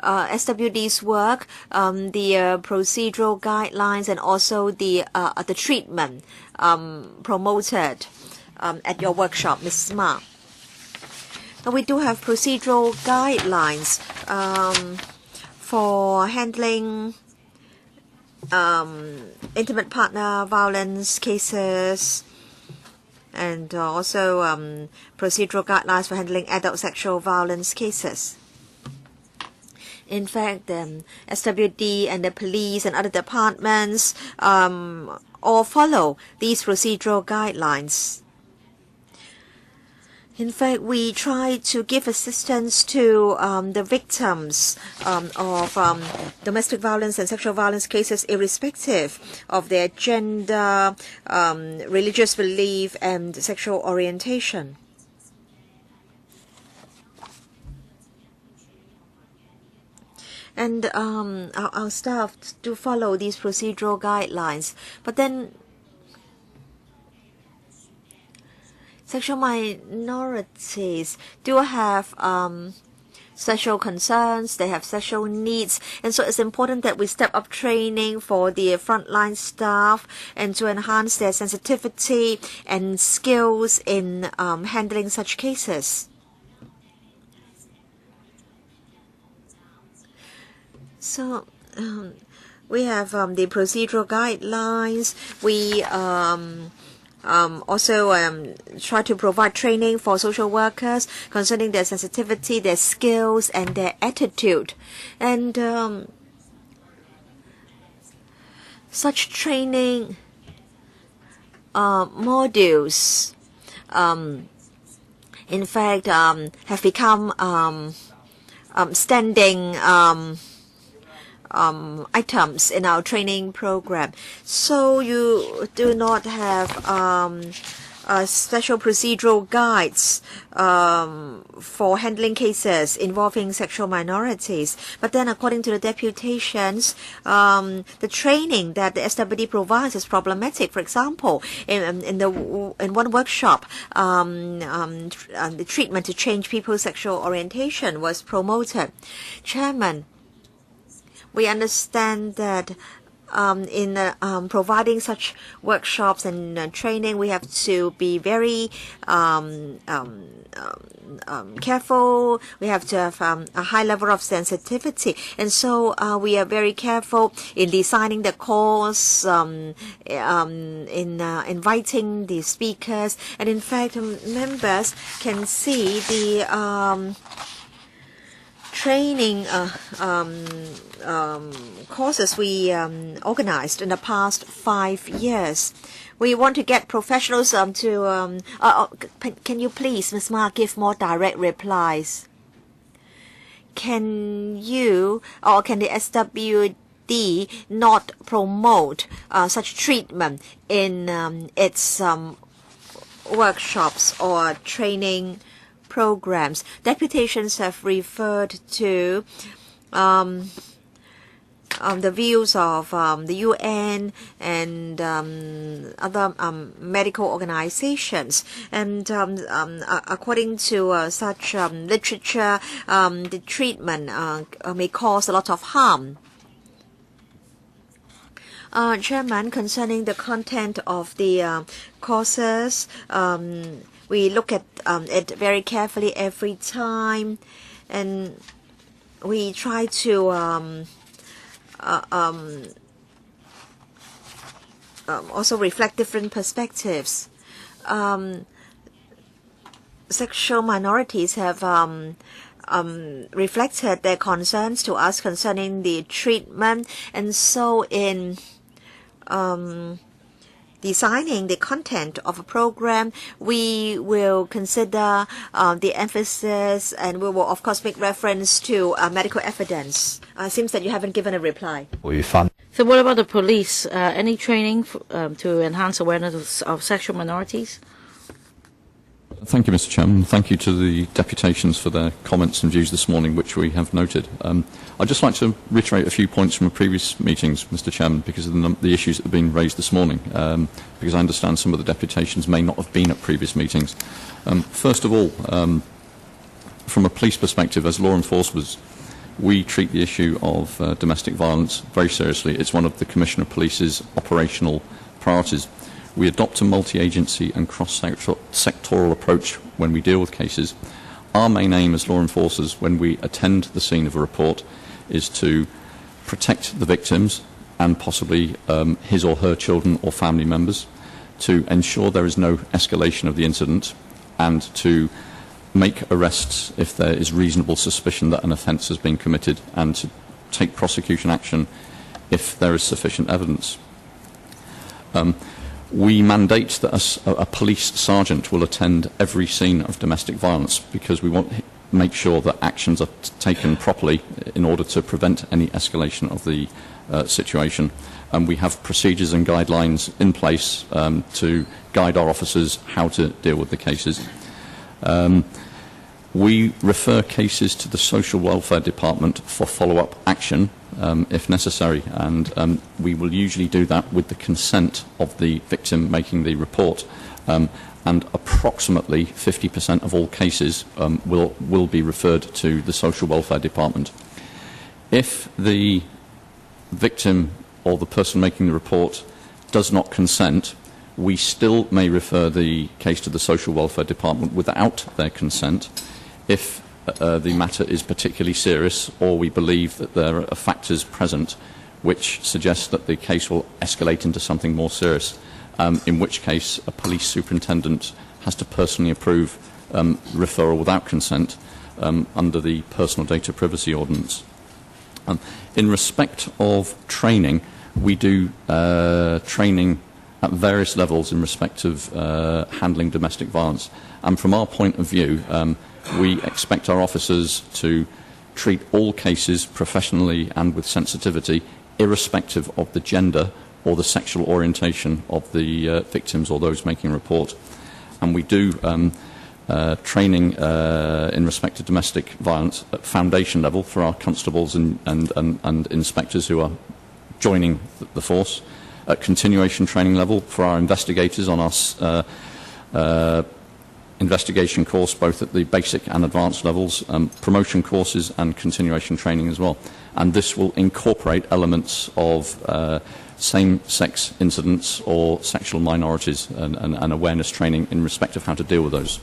SWD's work, the procedural guidelines, and also the treatment promoted at your workshop, Ms. Ma. Now we do have procedural guidelines for handling intimate partner violence cases, and also procedural guidelines for handling adult sexual violence cases. In fact, SWD and the police and other departments all follow these procedural guidelines. In fact, we try to give assistance to the victims of domestic violence and sexual violence cases, irrespective of their gender, religious belief, and sexual orientation. And our staff do follow these procedural guidelines. But then sexual minorities do have special concerns, they have special needs, and so it's important that we step up training for the frontline staff and to enhance their sensitivity and skills in handling such cases. So we have the procedural guidelines. We also try to provide training for social workers concerning their sensitivity, their skills, and their attitude. And such training modules, in fact, have become standing items in our training program. So you do not have special procedural guides for handling cases involving sexual minorities. But then according to the deputations, the training that the SWD provides is problematic. For example, in one workshop, the treatment to change people's sexual orientation was promoted. Chairman, we understand that in providing such workshops and training, we have to be very careful. We have to have a high level of sensitivity, and so we are very careful in designing the course, in inviting the speakers, and in fact, members can see the training courses we organized in the past 5 years. We want to get professionals can you please, Ms. Ma, give more direct replies? Can you or can the SWD not promote such treatment in its workshops or training programs? Deputations have referred to the views of the UN and other medical organizations. And according to such literature, the treatment may cause a lot of harm. Chairman, concerning the content of the courses, we look at it very carefully every time, and we try to also reflect different perspectives. Sexual minorities have reflected their concerns to us concerning the treatment, and so in designing the content of a program, we will consider the emphasis, and we will of course make reference to medical evidence. Seems that you haven't given a reply. So what about the police? Any training to enhance awareness of sexual minorities? Thank you, Mr. Chairman. Thank you to the deputations for their comments and views this morning, which we have noted. I'd just like to reiterate a few points from previous meetings, Mr. Chairman, because of the issues that have been raised this morning, because I understand some of the deputations may not have been at previous meetings. First of all, from a police perspective, as law enforcers, we treat the issue of domestic violence very seriously. It's one of the Commissioner of Police's operational priorities. We adopt a multi-agency and cross-sectoral approach when we deal with cases. Our main aim as law enforcers when we attend the scene of a report is to protect the victims and possibly his or her children or family members, to ensure there is no escalation of the incident, and to make arrests if there is reasonable suspicion that an offence has been committed, and to take prosecution action if there is sufficient evidence. We mandate that a police sergeant will attend every scene of domestic violence, because we want to make sure that actions are taken properly in order to prevent any escalation of the situation. And we have procedures and guidelines in place to guide our officers how to deal with the cases. We refer cases to the Social Welfare Department for follow-up action if necessary, and we will usually do that with the consent of the victim making the report, and approximately 50% of all cases will be referred to the Social Welfare Department. If the victim or the person making the report does not consent, we still may refer the case to the Social Welfare Department without their consent if the matter is particularly serious, or we believe that there are factors present which suggest that the case will escalate into something more serious, in which case a police superintendent has to personally approve referral without consent under the Personal Data Privacy Ordinance. In respect of training, we do training at various levels in respect of handling domestic violence. And from our point of view, we expect our officers to treat all cases professionally and with sensitivity, irrespective of the gender or the sexual orientation of the victims or those making a report. And we do training in respect to domestic violence at foundation level for our constables and inspectors who are joining the force, at continuation training level for our investigators on our investigation course, both at the basic and advanced levels, promotion courses and continuation training as well. And this will incorporate elements of same-sex incidents or sexual minorities and awareness training in respect of how to deal with those.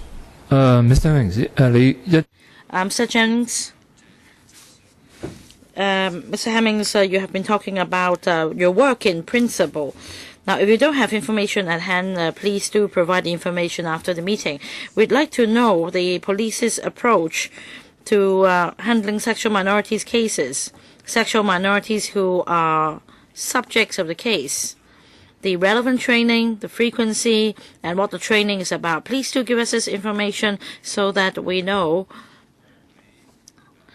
Mr. Hemmings, Mr. Jennings, Mr. Hemmings, you have been talking about your work in principle. Now, if you don't have information at hand, please do provide the information after the meeting. We'd like to know the police's approach to handling sexual minorities cases, sexual minorities who are subjects of the case. the relevant training, the frequency, and what the training is about. Please do give us this information so that we know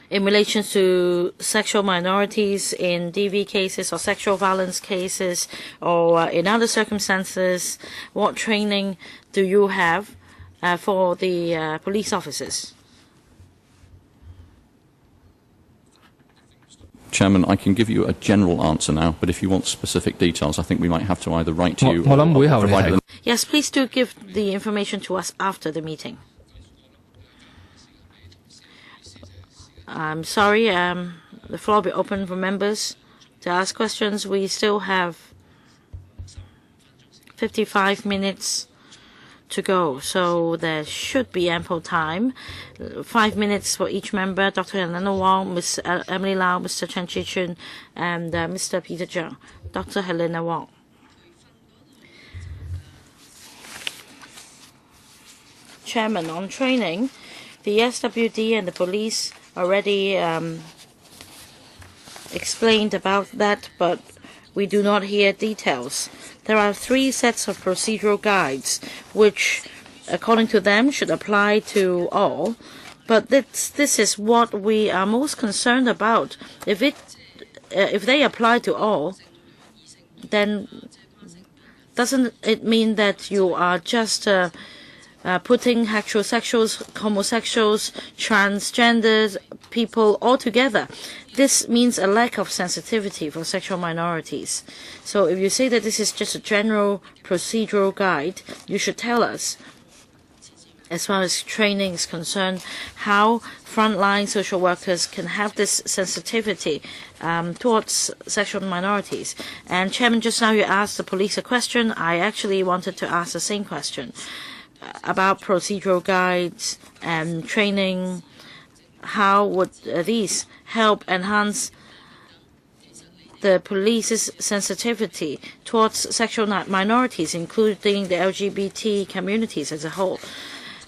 in relation to sexual minorities in DV cases or sexual violence cases or in other circumstances, what training do you have for the police officers? Chairman, I can give you a general answer now, but if you want specific details, I think we might have to either write to you or provide them. Yes, please do give the information to us after the meeting. I'm sorry, the floor will be open for members to ask questions. We still have 55 minutes to go, so there should be ample time. 5 minutes for each member. Dr. Helena Wong, Ms. Emily Lau, Mr. Chen Chi-chun, and Mr. Peter Zhang. Dr. Helena Wong. Chairman, on training, the SWD and the police already explained about that, but we do not hear details. There are 3 sets of procedural guides, which, according to them, should apply to all. But this is what we are most concerned about. If they apply to all, then doesn't it mean that you are just putting heterosexuals, homosexuals, transgenders, people all together? This means a lack of sensitivity for sexual minorities. So if you say that this is just a general procedural guide, you should tell us, as far as training is concerned, how frontline social workers can have this sensitivity towards sexual minorities. And Chairman, just now you asked the police a question. I actually wanted to ask the same question about procedural guides and training. How would these help enhance the police's sensitivity towards sexual minorities, including the LGBT communities as a whole?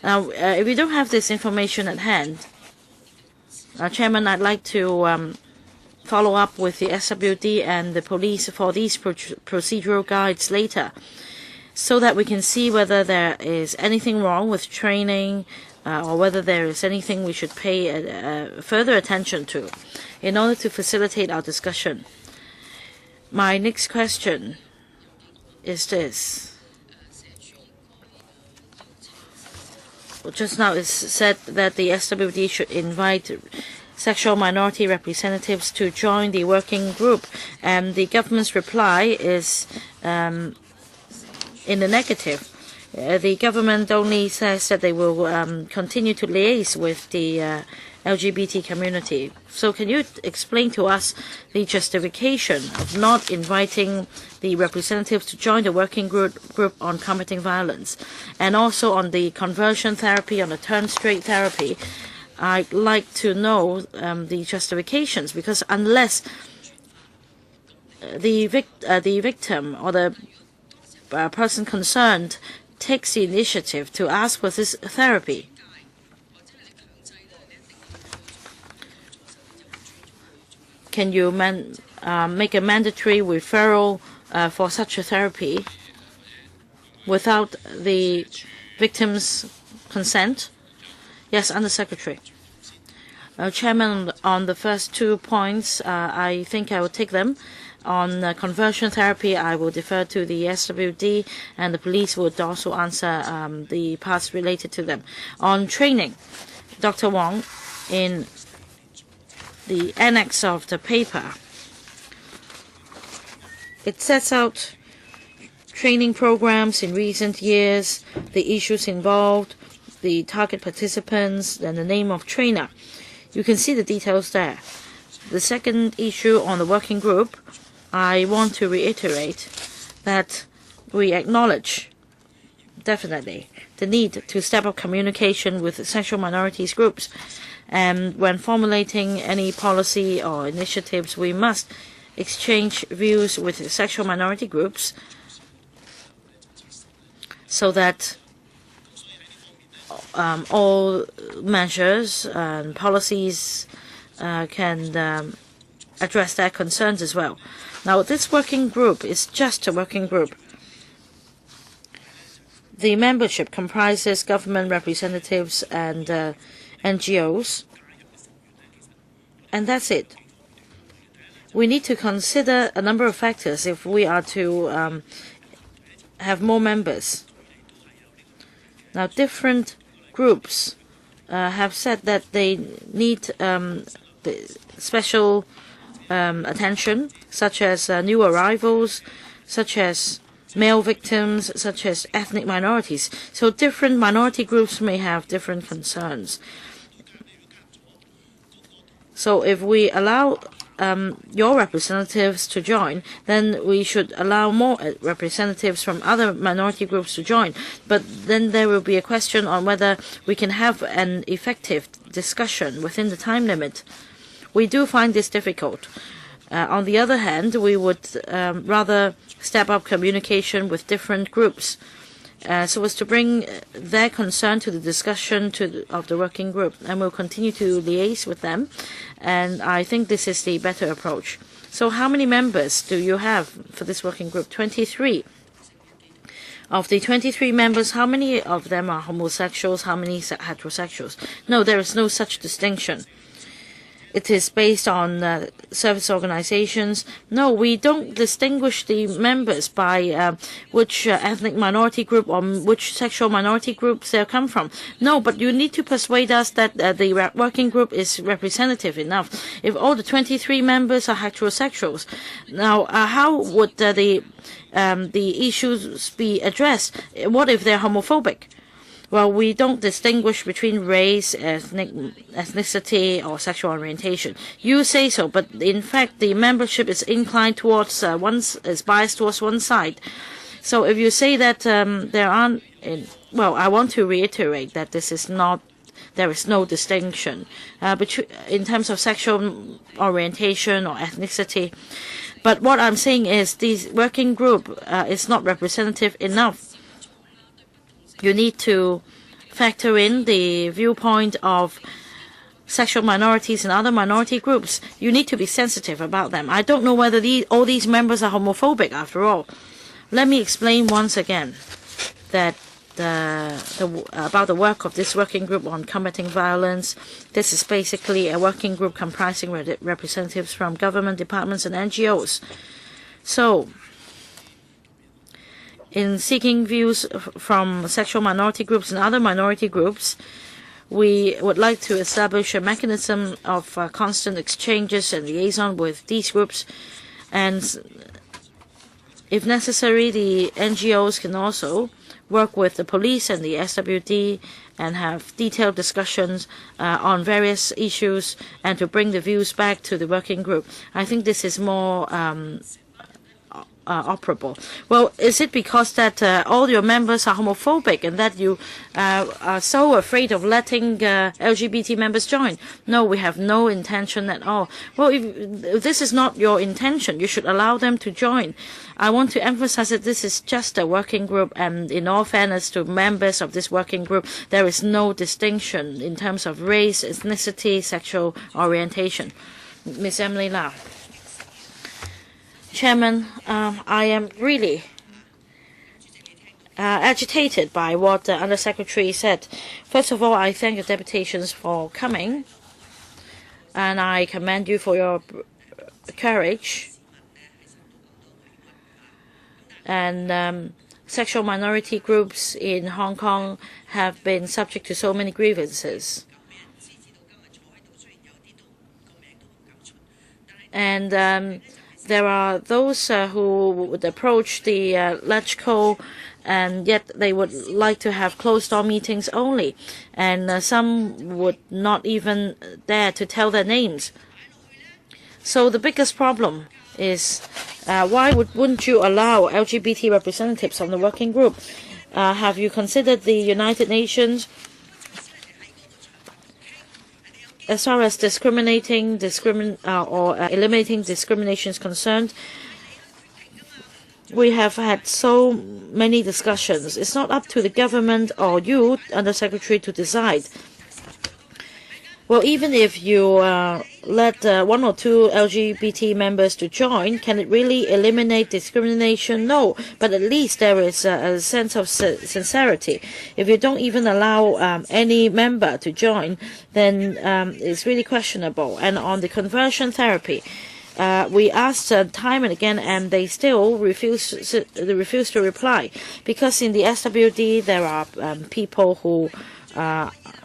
Now, if we don't have this information at hand, Chairman, I'd like to follow up with the SWD and the police for these procedural guides later, so that we can see whether there is anything wrong with training or whether there is anything we should pay further attention to in order to facilitate our discussion. My next question is this. Just now it's said that the SWD should invite sexual minority representatives to join the working group, and the government's reply is in the negative. The government only says that they will continue to liaise with the LGBT community. So can you explain to us the justification of not inviting the representatives to join the working group on combating violence, and also on the conversion therapy, on the turn straight therapy? I'd like to know the justifications, because unless the victim or the person concerned takes the initiative to ask for this therapy, can you make a mandatory referral for such a therapy without the victim's consent? Yes, Under Secretary. Chairman, on the first 2 points, I think I will take them. On conversion therapy, I will defer to the SWD, and the police would also answer the parts related to them. On training, Dr. Wong, in the annex of the paper, it sets out training programs in recent years, the issues involved, the target participants, and the name of trainer. You can see the details there. The second issue on the working group, I want to reiterate that we acknowledge definitely the need to step up communication with sexual minorities groups. And when formulating any policy or initiatives, we must exchange views with sexual minority groups so that all measures and policies can address their concerns as well. Now, this working group is just a working group. the membership comprises government representatives and NGOs, and that's it. We need to consider a number of factors if we are to have more members. Now, different groups have said that they need the special attention, such as new arrivals, such as male victims, such as ethnic minorities. So different minority groups may have different concerns. So if we allow your representatives to join, then we should allow more representatives from other minority groups to join. But then there will be a question on whether we can have an effective discussion within the time limit. We do find this difficult. On the other hand, we would rather step up communication with different groups so as to bring their concern to the discussion of the working group, and we'll continue to liaise with them, and I think this is the better approach. So how many members do you have for this working group? 23. Of the 23 members, how many of them are homosexuals, how many heterosexuals? No, there is no such distinction. It is based on service organizations. No, we don't distinguish the members by which ethnic minority group or which sexual minority groups they come from. No, but you need to persuade us that the working group is representative enough. If all the 23 members are heterosexuals, now how would the issues be addressed? What if they're homophobic? Well, we don't distinguish between race, ethnicity, or sexual orientation. You say so, but in fact, the membership is inclined towards is biased towards one side. So if you say that there aren't, well, I want to reiterate that there is no distinction in terms of sexual orientation or ethnicity. But what I'm saying is this working group is not representative enough. You need to factor in the viewpoint of sexual minorities and other minority groups. You need to be sensitive about them. I don't know whether all these members are homophobic after all. Let me explain once again that about the work of this working group on combating violence. This is basically a working group comprising representatives from government departments and NGOs. So, in seeking views from sexual minority groups and other minority groups, we would like to establish a mechanism of constant exchanges and liaison with these groups. And if necessary, the NGOs can also work with the police and the SWD and have detailed discussions on various issues and to bring the views back to the working group. I think this is more operable. Well, is it because that all your members are homophobic and that you are so afraid of letting LGBT members join? No, we have no intention at all. Well, if this is not your intention, you should allow them to join. I want to emphasize that this is just a working group, and in all fairness to members of this working group, there is no distinction in terms of race, ethnicity, sexual orientation. Ms. Emily Lau. Chairman, I am really agitated by what the Undersecretary said. First of all, I thank the deputations for coming, and I commend you for your courage. And sexual minority groups in Hong Kong have been subject to so many grievances. And there are those who would approach the LegCo, and yet they would like to have closed-door meetings only. And some would not even dare to tell their names. So the biggest problem is why wouldn't you allow LGBT representatives on the working group? Have you considered the United Nations? As far as eliminating discrimination is concerned, we have had so many discussions. It's not up to the government or you, Undersecretary, to decide. Well, even if you let 1 or 2 LGBT members to join, can it really eliminate discrimination? No, but at least there is a sense of sincerity. If you don't even allow any member to join, then it's really questionable. And on the conversion therapy, we asked time and again, and they still refuse to reply, because in the SWD there are people who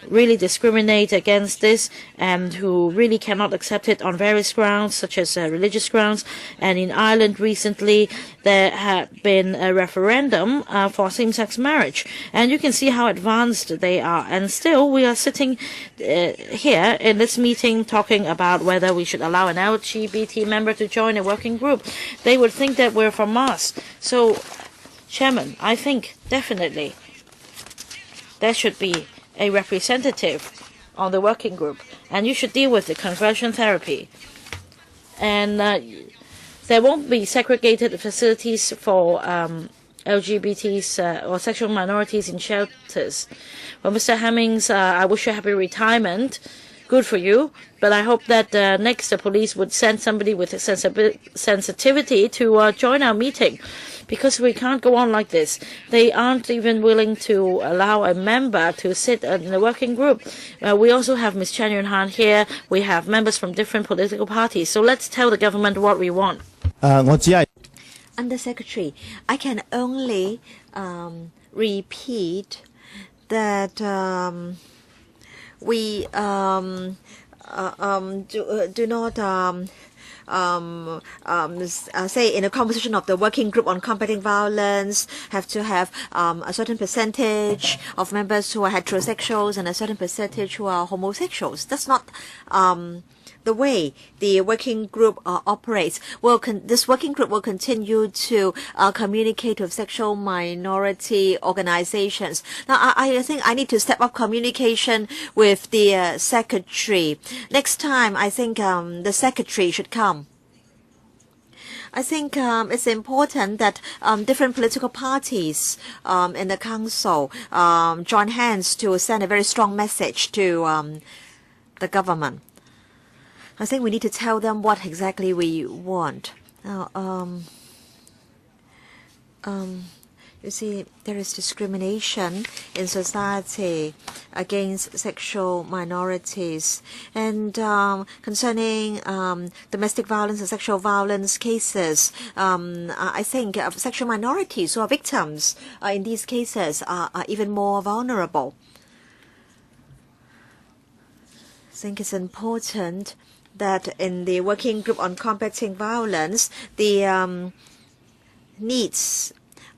really discriminate against this and who really cannot accept it on various grounds, such as religious grounds. And in Ireland recently, there had been a referendum for same-sex marriage, and you can see how advanced they are. And still, we are sitting here in this meeting talking about whether we should allow an LGBT member to join a working group. They would think that we're from Mars. So, Chairman, I think definitely there should be a representative on the working group, and you should deal with the conversion therapy. And there won't be segregated facilities for LGBTs or sexual minorities in shelters. Well, Mr. Hemmings, I wish you happy retirement. Good for you. But I hope that next the police would send somebody with a sensitivity to join our meeting, because we can't go on like this. They aren't even willing to allow a member to sit in the working group. We also have Ms. Chen Yun-han here. We have members from different political parties. So let's tell the government what we want. Undersecretary, I can only repeat that we do not say in a composition of the working group on combating violence have to have a certain percentage of members who are heterosexuals and a certain percentage who are homosexuals. That's not the way the working group operates. This working group will continue to communicate with sexual minority organizations. Now, I think I need to step up communication with the secretary. Next time, I think the secretary should come. I think it's important that different political parties in the council join hands to send a very strong message to the government. I think we need to tell them what exactly we want. Now, you see, there is discrimination in society against sexual minorities. And concerning domestic violence and sexual violence cases, I think sexual minorities who are victims in these cases are even more vulnerable. I think it's important that in the working group on combating violence, the needs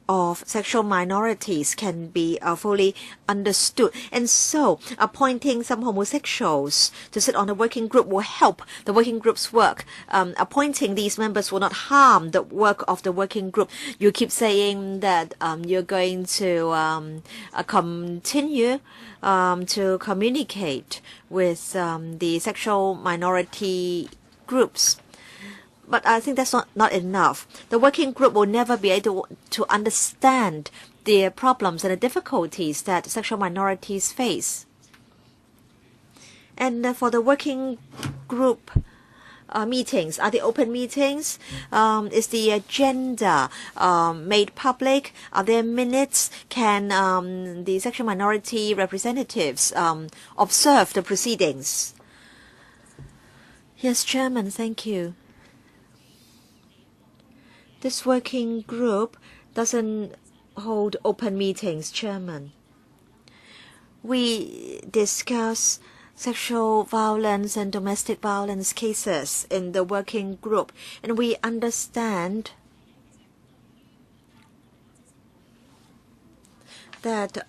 of sexual minorities can be fully understood. And so appointing some homosexuals to sit on the working group will help the working group's work. Appointing these members will not harm the work of the working group. You keep saying that you're going to continue to communicate with the sexual minority groups. But I think that's not enough. The working group will never be able to understand the problems and the difficulties that sexual minorities face. And for the working group meetings, are they open meetings? Is the agenda made public? Are there minutes? Can the sexual minority representatives observe the proceedings? Yes, Chairman, thank you. This working group doesn't hold open meetings, Chairman. We discuss sexual violence and domestic violence cases in the working group, and we understand that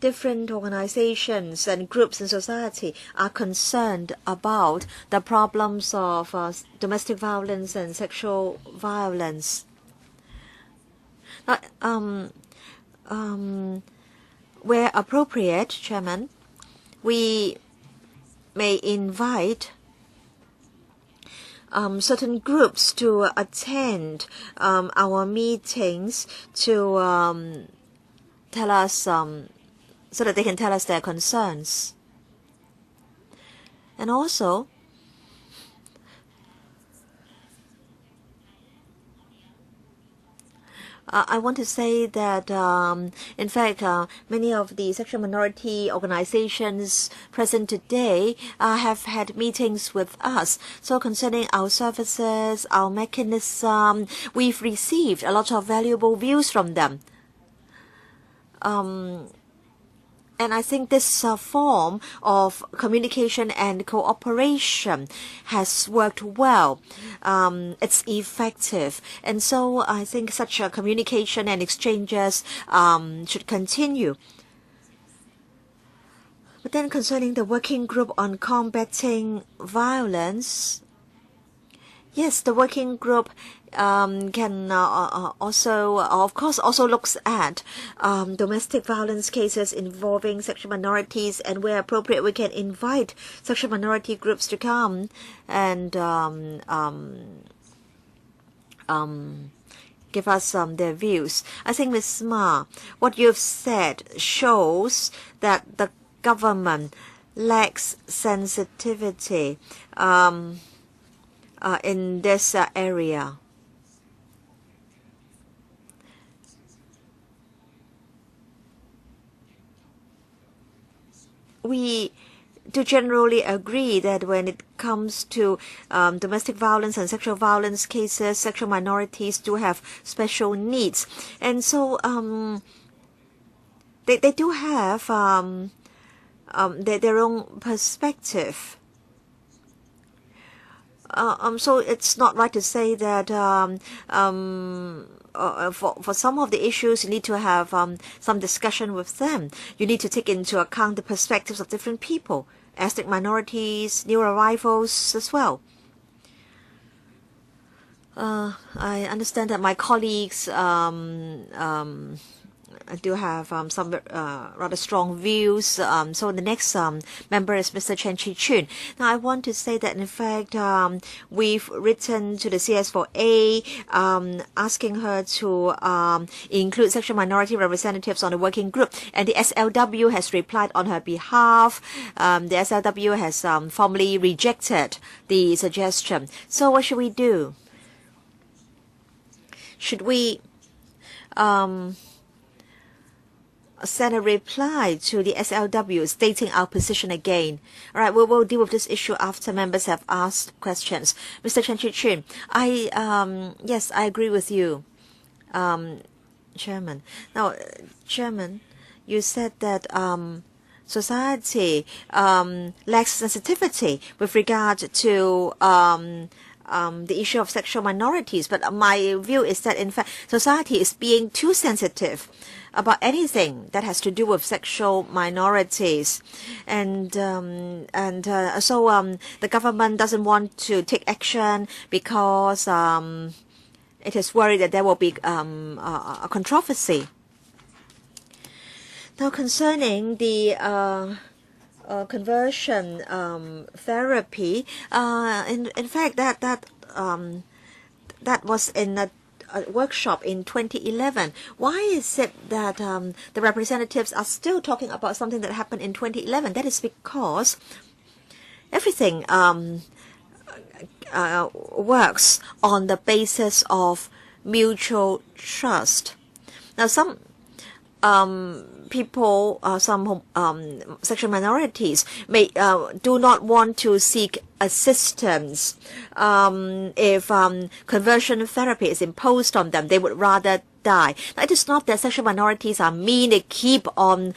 different organizations and groups in society are concerned about the problems of domestic violence and sexual violence. Where appropriate, Chairman, we may invite certain groups to attend our meetings to tell us so that they can tell us their concerns. And also, I want to say that, in fact, many of the sexual minority organizations present today have had meetings with us. So concerning our services, our mechanism, we've received a lot of valuable views from them. And I think this form of communication and cooperation has worked well. It's effective. And so I think such a communication and exchanges should continue. But then concerning the working group on combating violence, yes, the working group can also, of course, also looks at domestic violence cases involving sexual minorities, and where appropriate, we can invite sexual minority groups to come and give us their views. I think, Ms. Ma, what you've said shows that the government lacks sensitivity in this area. We do generally agree that when it comes to domestic violence and sexual violence cases, sexual minorities do have special needs. And so they do have their own perspective. So it's not right to say that for some of the issues, you need to have some discussion with them. You need to take into account the perspectives of different people, ethnic minorities, new arrivals as well. I understand that my colleagues do have some rather strong views. So the next member is Mr. Chen Chi-chun. Now, I want to say that, in fact, we've written to the CS4A asking her to include sexual minority representatives on the working group. And the SLW has replied on her behalf. The SLW has formally rejected the suggestion. So what should we do? Should we send a reply to the SLW stating our position again? All right, we will deal with this issue after members have asked questions. Mr. Chen Chi-chun, yes, I agree with you, Chairman. Now, Chairman, you said that society lacks sensitivity with regard to the issue of sexual minorities. But my view is that, in fact, society is being too sensitive about anything that has to do with sexual minorities. And so the government doesn't want to take action because it is worried that there will be a controversy. Now, concerning the conversion therapy, in fact, that was in a workshop in 2011. Why is it that the representatives are still talking about something that happened in 2011? That is because everything works on the basis of mutual trust. Now, some people, some sexual minorities may do not want to seek assistance if conversion therapy is imposed on them. They would rather die. Now, it is not that sexual minorities are mean. They keep on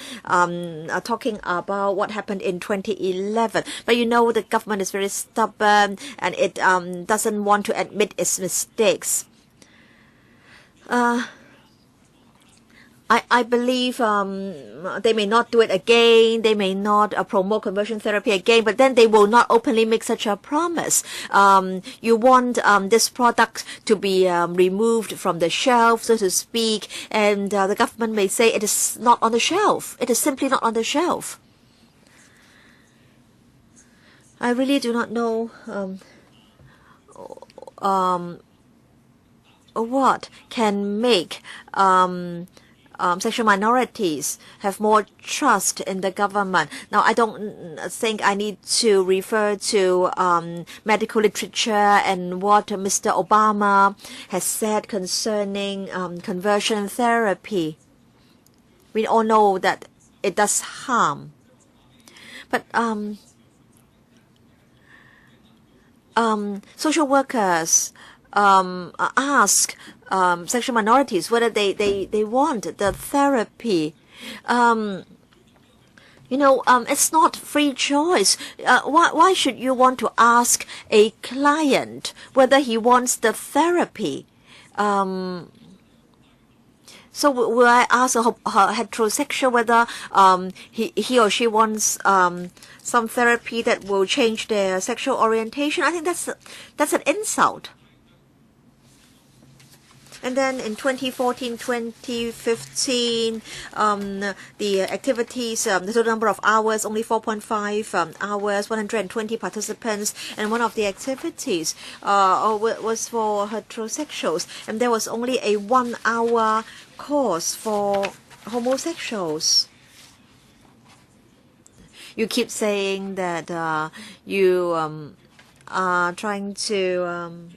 talking about what happened in 2011. But you know, the government is very stubborn and it doesn't want to admit its mistakes. I believe they may not do it again. They may not promote conversion therapy again, but then they will not openly make such a promise. You want this product to be removed from the shelf, so to speak, and the government may say it is not on the shelf. It is simply not on the shelf. I really do not know what can make sexual minorities have more trust in the government. Now, I don't think I need to refer to medical literature and what Mr. Obama has said concerning conversion therapy. We all know that it does harm. But social workers ask sexual minorities whether they want the therapy. It's not free choice. Why should you want to ask a client whether he wants the therapy? So will I ask a heterosexual whether he or she wants some therapy that will change their sexual orientation? I think that's an insult. And then in 2014, 2015, the activities, the total number of hours, only 4.5 hours, 120 participants. And one of the activities was for heterosexuals. And there was only a 1 hour course for homosexuals. You keep saying that you are trying to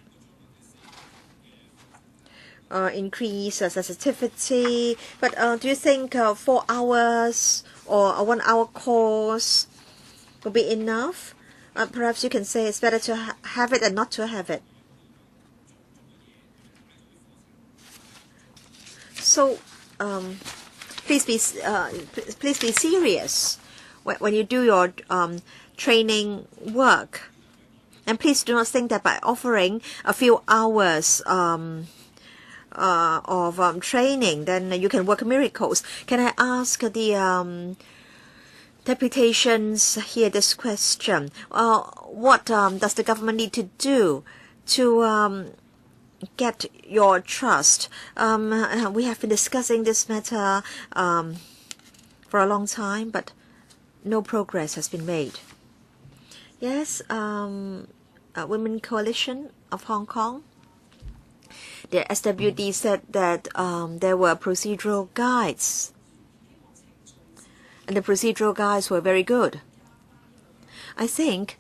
increase sensitivity, but do you think 4 hours or a 1 hour course will be enough? Perhaps you can say it's better to have it than not to have it. So please be serious when you do your training work, and please do not think that by offering a few hours of training, then you can work miracles. Can I ask the deputations here this question? What does the government need to do to get your trust? We have been discussing this matter for a long time, but no progress has been made. Yes, Women Coalition of Hong Kong. The SWD said that there were procedural guides, and the procedural guides were very good. I think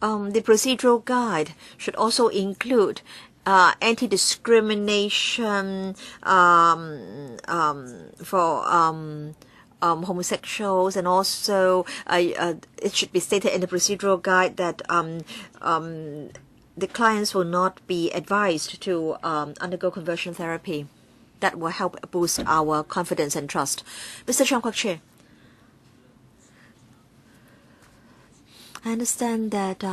the procedural guide should also include anti-discrimination for homosexuals, and also it should be stated in the procedural guide that the clients will not be advised to undergo conversion therapy. That will help boost our confidence and trust. Mr. Cheong Kwok Chee, I understand that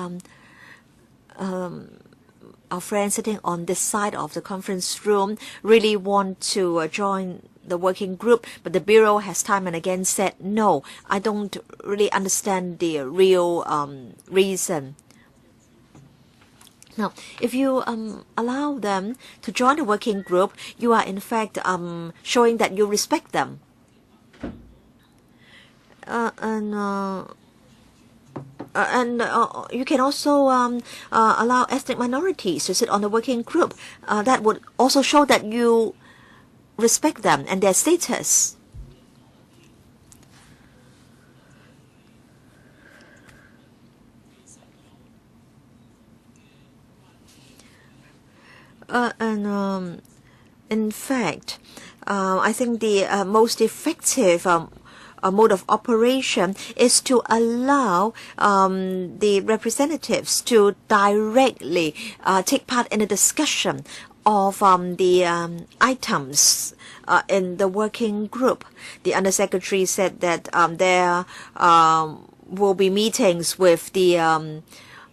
our friends sitting on this side of the conference room really want to join the working group, but the Bureau has time and again said no. I don't really understand the real reason. Now, if you allow them to join the working group, you are in fact showing that you respect them. And you can also allow ethnic minorities to sit on the working group. That would also show that you respect them and their status. In fact, I think the most effective mode of operation is to allow the representatives to directly take part in a discussion of the items in the working group. The Undersecretary said that there will be meetings with the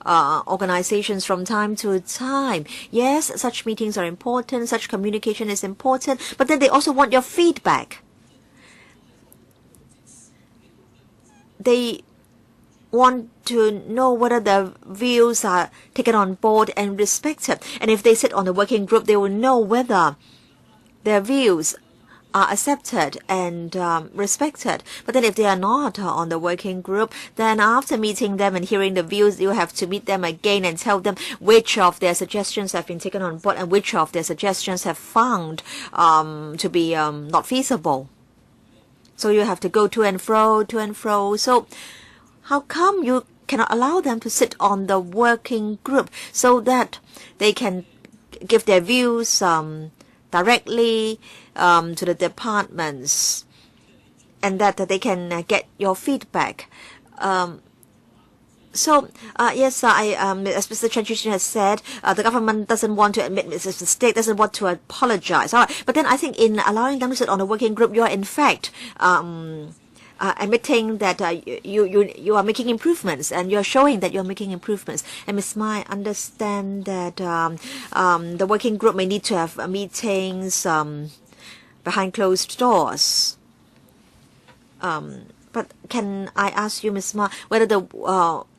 organizations from time to time. Yes, such meetings are important, such communication is important, but then they also want your feedback. They want to know whether the views are taken on board and respected. And if they sit on the working group, they will know whether their views are accepted and respected. But then if they are not on the working group, then after meeting them and hearing the views, you have to meet them again and tell them which of their suggestions have been taken on board and which of their suggestions have found to be not feasible. So you have to go to and fro, to and fro. So how come you cannot allow them to sit on the working group so that they can give their views directly to the departments, and that they can get your feedback? So, yes, as Mr. Chen Chuchin has said, the government doesn't want to admit the state doesn't want to apologize. All right, but then I think in allowing them to sit on a working group, you are in fact admitting that you are making improvements, and you're showing that you're making improvements. And Ms. Mai, understand that the working group may need to have meetings behind closed doors. But can I ask you, Ms. Ma, whether the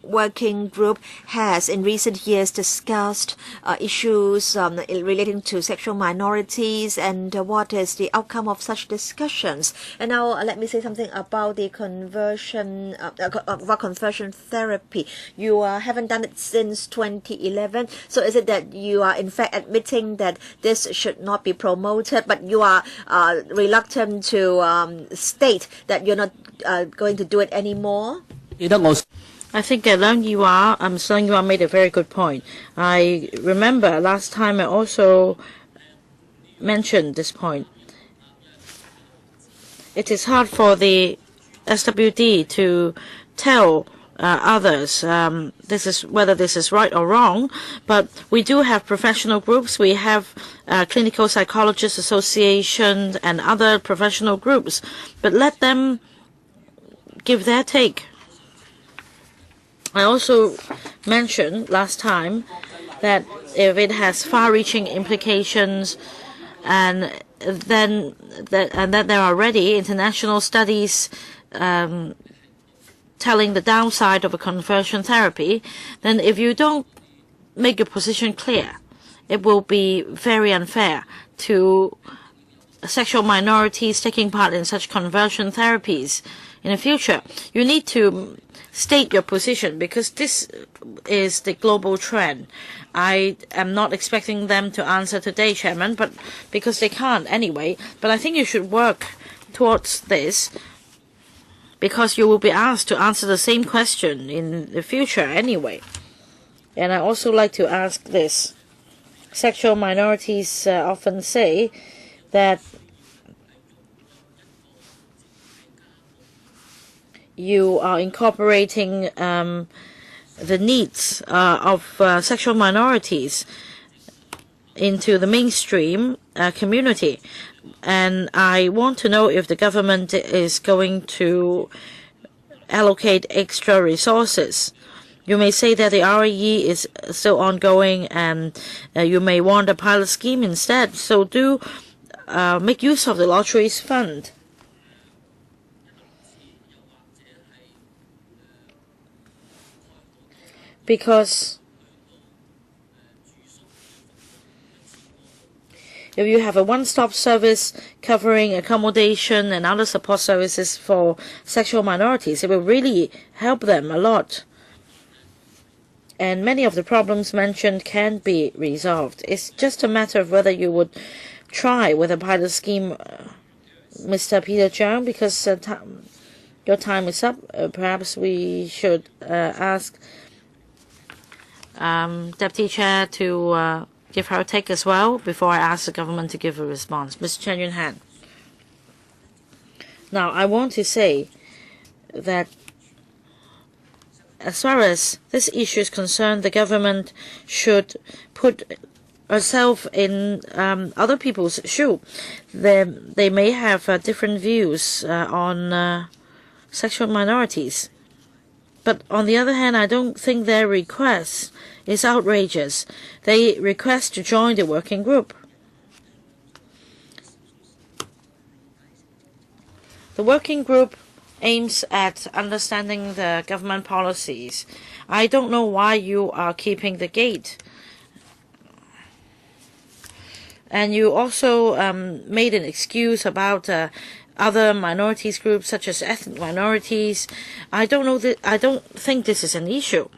working group has in recent years discussed issues relating to sexual minorities, and what is the outcome of such discussions? And now let me say something about the conversion therapy. You haven't done it since 2011. So is it that you are in fact admitting that this should not be promoted, but you are reluctant to state that you're not going to do it anymore? I think Leung Yua made a very good point. I remember last time I also mentioned this point. It is hard for the SWD to tell others whether this is right or wrong, but we do have professional groups. We have clinical psychologists associations and other professional groups, but let them give their take. I also mentioned last time that if it has far-reaching implications, and that there are already international studies telling the downside of a conversion therapy, then if you don't make your position clear, it will be very unfair to sexual minorities taking part in such conversion therapies in the future. You need to state your position, because this is the global trend. I am not expecting them to answer today, Chairman, but because they can't anyway. But I think you should work towards this, because you will be asked to answer the same question in the future anyway. And I also like to ask this. Sexual minorities often say that you are incorporating the needs of sexual minorities into the mainstream community. And I want to know if the government is going to allocate extra resources. You may say that the RAE is still ongoing, and you may want a pilot scheme instead. So do make use of the lotteries fund. Because if you have a one-stop service covering accommodation and other support services for sexual minorities, it will really help them a lot. And many of the problems mentioned can be resolved. It's just a matter of whether you would try with a pilot scheme, Mr. Peter Zhang, because your time is up. Perhaps we should ask Deputy Chair to give her a take as well before I ask the government to give a response. Mr. Chen Yunhan. Now, I want to say that as far as this issue is concerned, the government should put herself in other people's shoe. They may have different views on sexual minorities. But on the other hand, I don't think their request is outrageous. They request to join the working group. The working group aims at understanding the government policies. I don't know why you are keeping the gate. And you also made an excuse about other minorities groups such as ethnic minorities. I don't think this is an issue.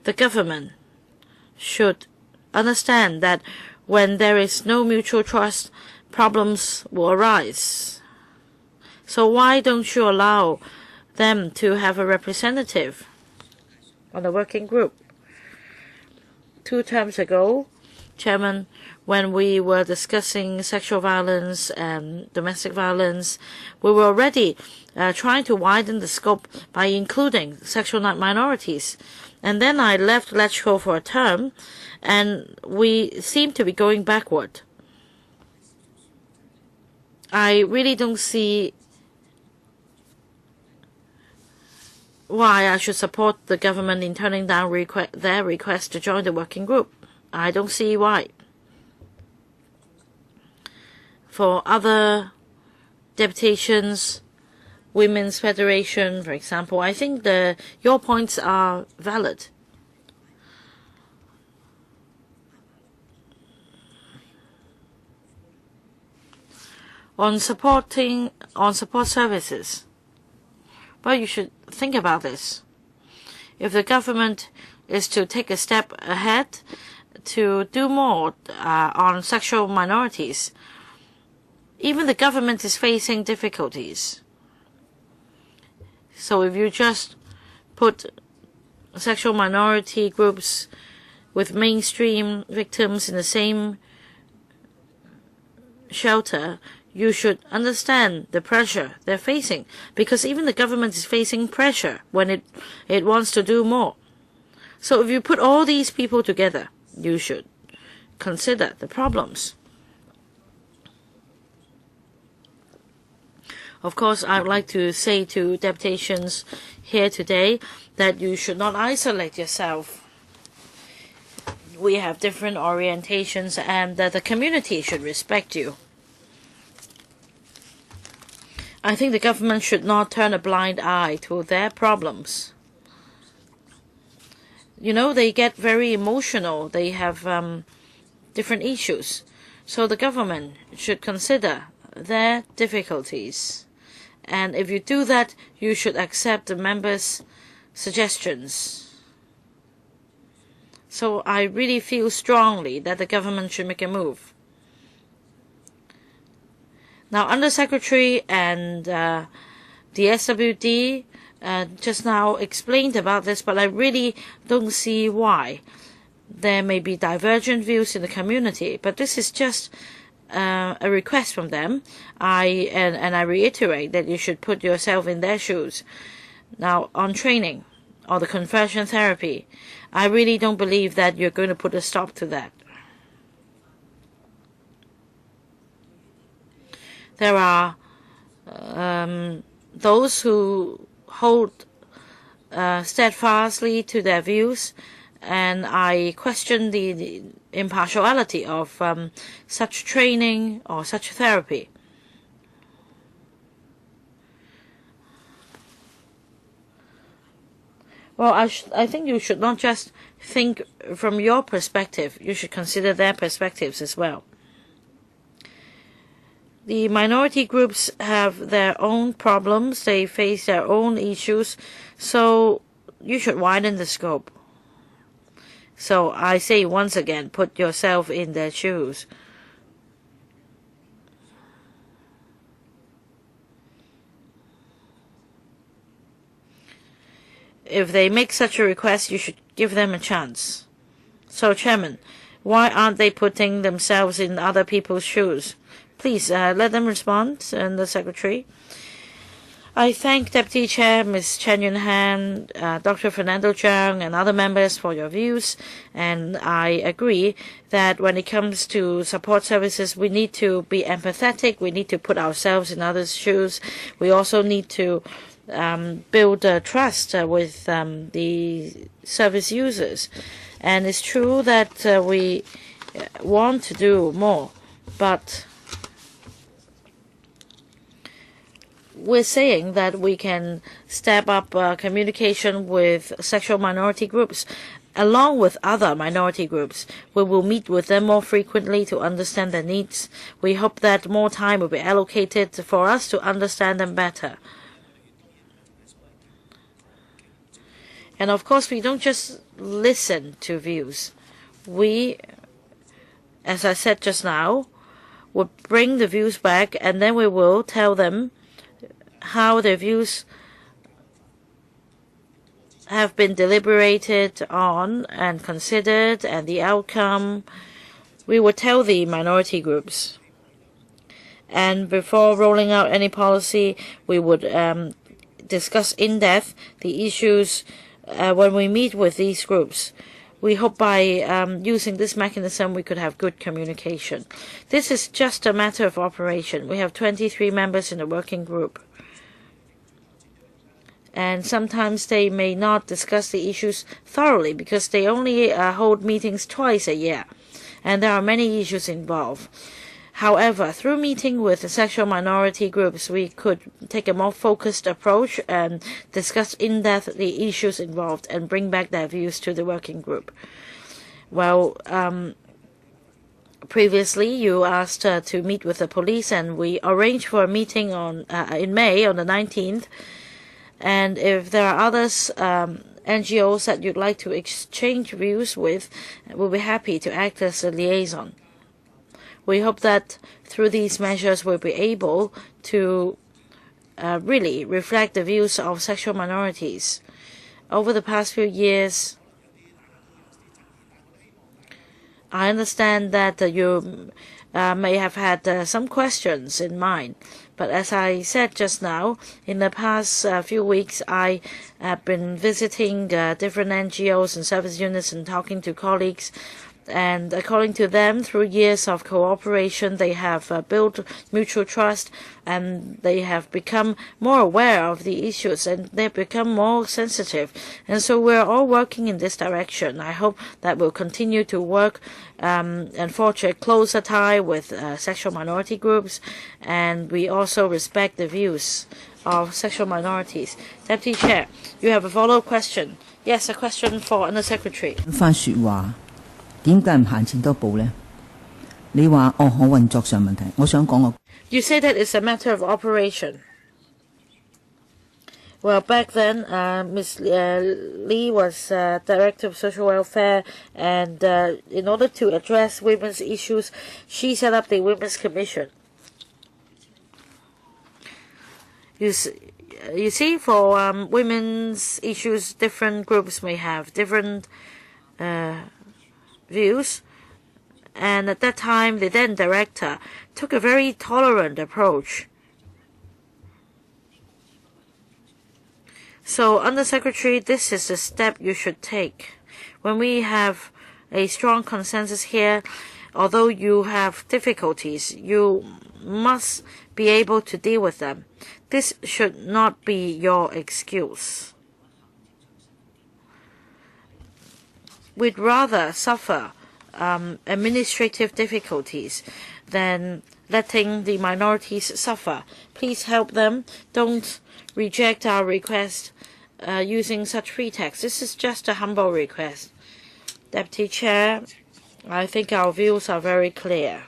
The government should understand that when there is no mutual trust, problems will arise. So why don't you allow them to have a representative on the working group? 2 terms ago, Chairman, when we were discussing sexual violence and domestic violence, we were already trying to widen the scope by including sexual minorities. And then I left LegCo for a term, and we seem to be going backward. I really don't see why I should support the government in turning down their request to join the working group. I don't see why. For other deputations, Women's Federation, for example, I think your points are valid. On support services, well, you should think about this. If the government is to take a step ahead to do more on sexual minorities, even the government is facing difficulties. So if you just put sexual minority groups with mainstream victims in the same shelter, you should understand the pressure they're facing, because even the government is facing pressure when it wants to do more. So if you put all these people together, you should consider the problems. Of course, I would like to say to deputations here today that you should not isolate yourself. We have different orientations, and that the community should respect you. I think the government should not turn a blind eye to their problems. You know, they get very emotional. They have different issues. So the government should consider their difficulties. And if you do that, you should accept the members' suggestions. So I really feel strongly that the government should make a move. Now, Undersecretary and the SWD just now explained about this, but I really don't see why. There may be divergent views in the community, but this is just a request from them. I reiterate that you should put yourself in their shoes. Now, on training or the conversion therapy, I really don't believe that you're going to put a stop to that. There are those who hold steadfastly to their views, and I question the impartiality of such training or such therapy. Well, I think you should not just think from your perspective. You should consider their perspectives as well. The minority groups have their own problems. They face their own issues. So you should widen the scope. So I say once again, put yourself in their shoes. If they make such a request, you should give them a chance. So, Chairman, why aren't they putting themselves in other people's shoes? Please let them respond, and the Secretary. I thank Deputy Chair Ms. Chen Yun-han, Dr. Fernando Zhang, and other members for your views, and I agree that when it comes to support services, we need to be empathetic. We need to put ourselves in others' shoes. We also need to build trust with the service users. And it's true that we want to do more, but we're saying that we can step up communication with sexual minority groups, Along with other minority groups, we will meet with them more frequently to understand their needs. We hope that more time will be allocated for us to understand them better. And of course, we don't just listen to views. We, as I said just now, will bring the views back, and then we will tell them how their views have been deliberated on and considered, and the outcome. We will tell the minority groups. And before rolling out any policy, we would discuss in depth the issues when we meet with these groups. We hope by using this mechanism we could have good communication. This is just a matter of operation. We have 23 members in the working group. And sometimes they may not discuss the issues thoroughly because they only hold meetings twice a year, and there are many issues involved. However, through meeting with the sexual minority groups, we could take a more focused approach and discuss in depth the issues involved and bring back their views to the working group. Well, previously you asked to meet with the police, and we arranged for a meeting in May on the 19th. And if there are others, NGOs that you'd like to exchange views with, we'll be happy to act as a liaison. We hope that through these measures we'll be able to really reflect the views of sexual minorities. Over the past few years, I understand that you may have had some questions in mind. But as I said just now, in the past few weeks, I have been visiting different NGOs and service units and talking to colleagues. And according to them, through years of cooperation, they have built mutual trust, and they have become more aware of the issues, and they've become more sensitive. And so we're all working in this direction. I hope that we'll continue to work and forge a closer tie with sexual minority groups, and we also respect the views of sexual minorities. Deputy Chair, you have a follow-up question. Yes, a question for Under Secretary. 點解唔行前多步呢？你話我運作上問題，我想講我。You say that it's a matter of operation. Well, back then, Ms. Lee was Director of Social Welfare, and in order to address women's issues, she set up the Women's Commission. You see, for women's issues, different groups may have different views, and at that time the then director took a very tolerant approach. So, Under Secretary, this is the step you should take. When we have a strong consensus here, although you have difficulties, you must be able to deal with them. This should not be your excuse. We'd rather suffer administrative difficulties than letting the minorities suffer. Please help them. Don't reject our request using such pretext. This is just a humble request. Deputy Chair, I think our views are very clear.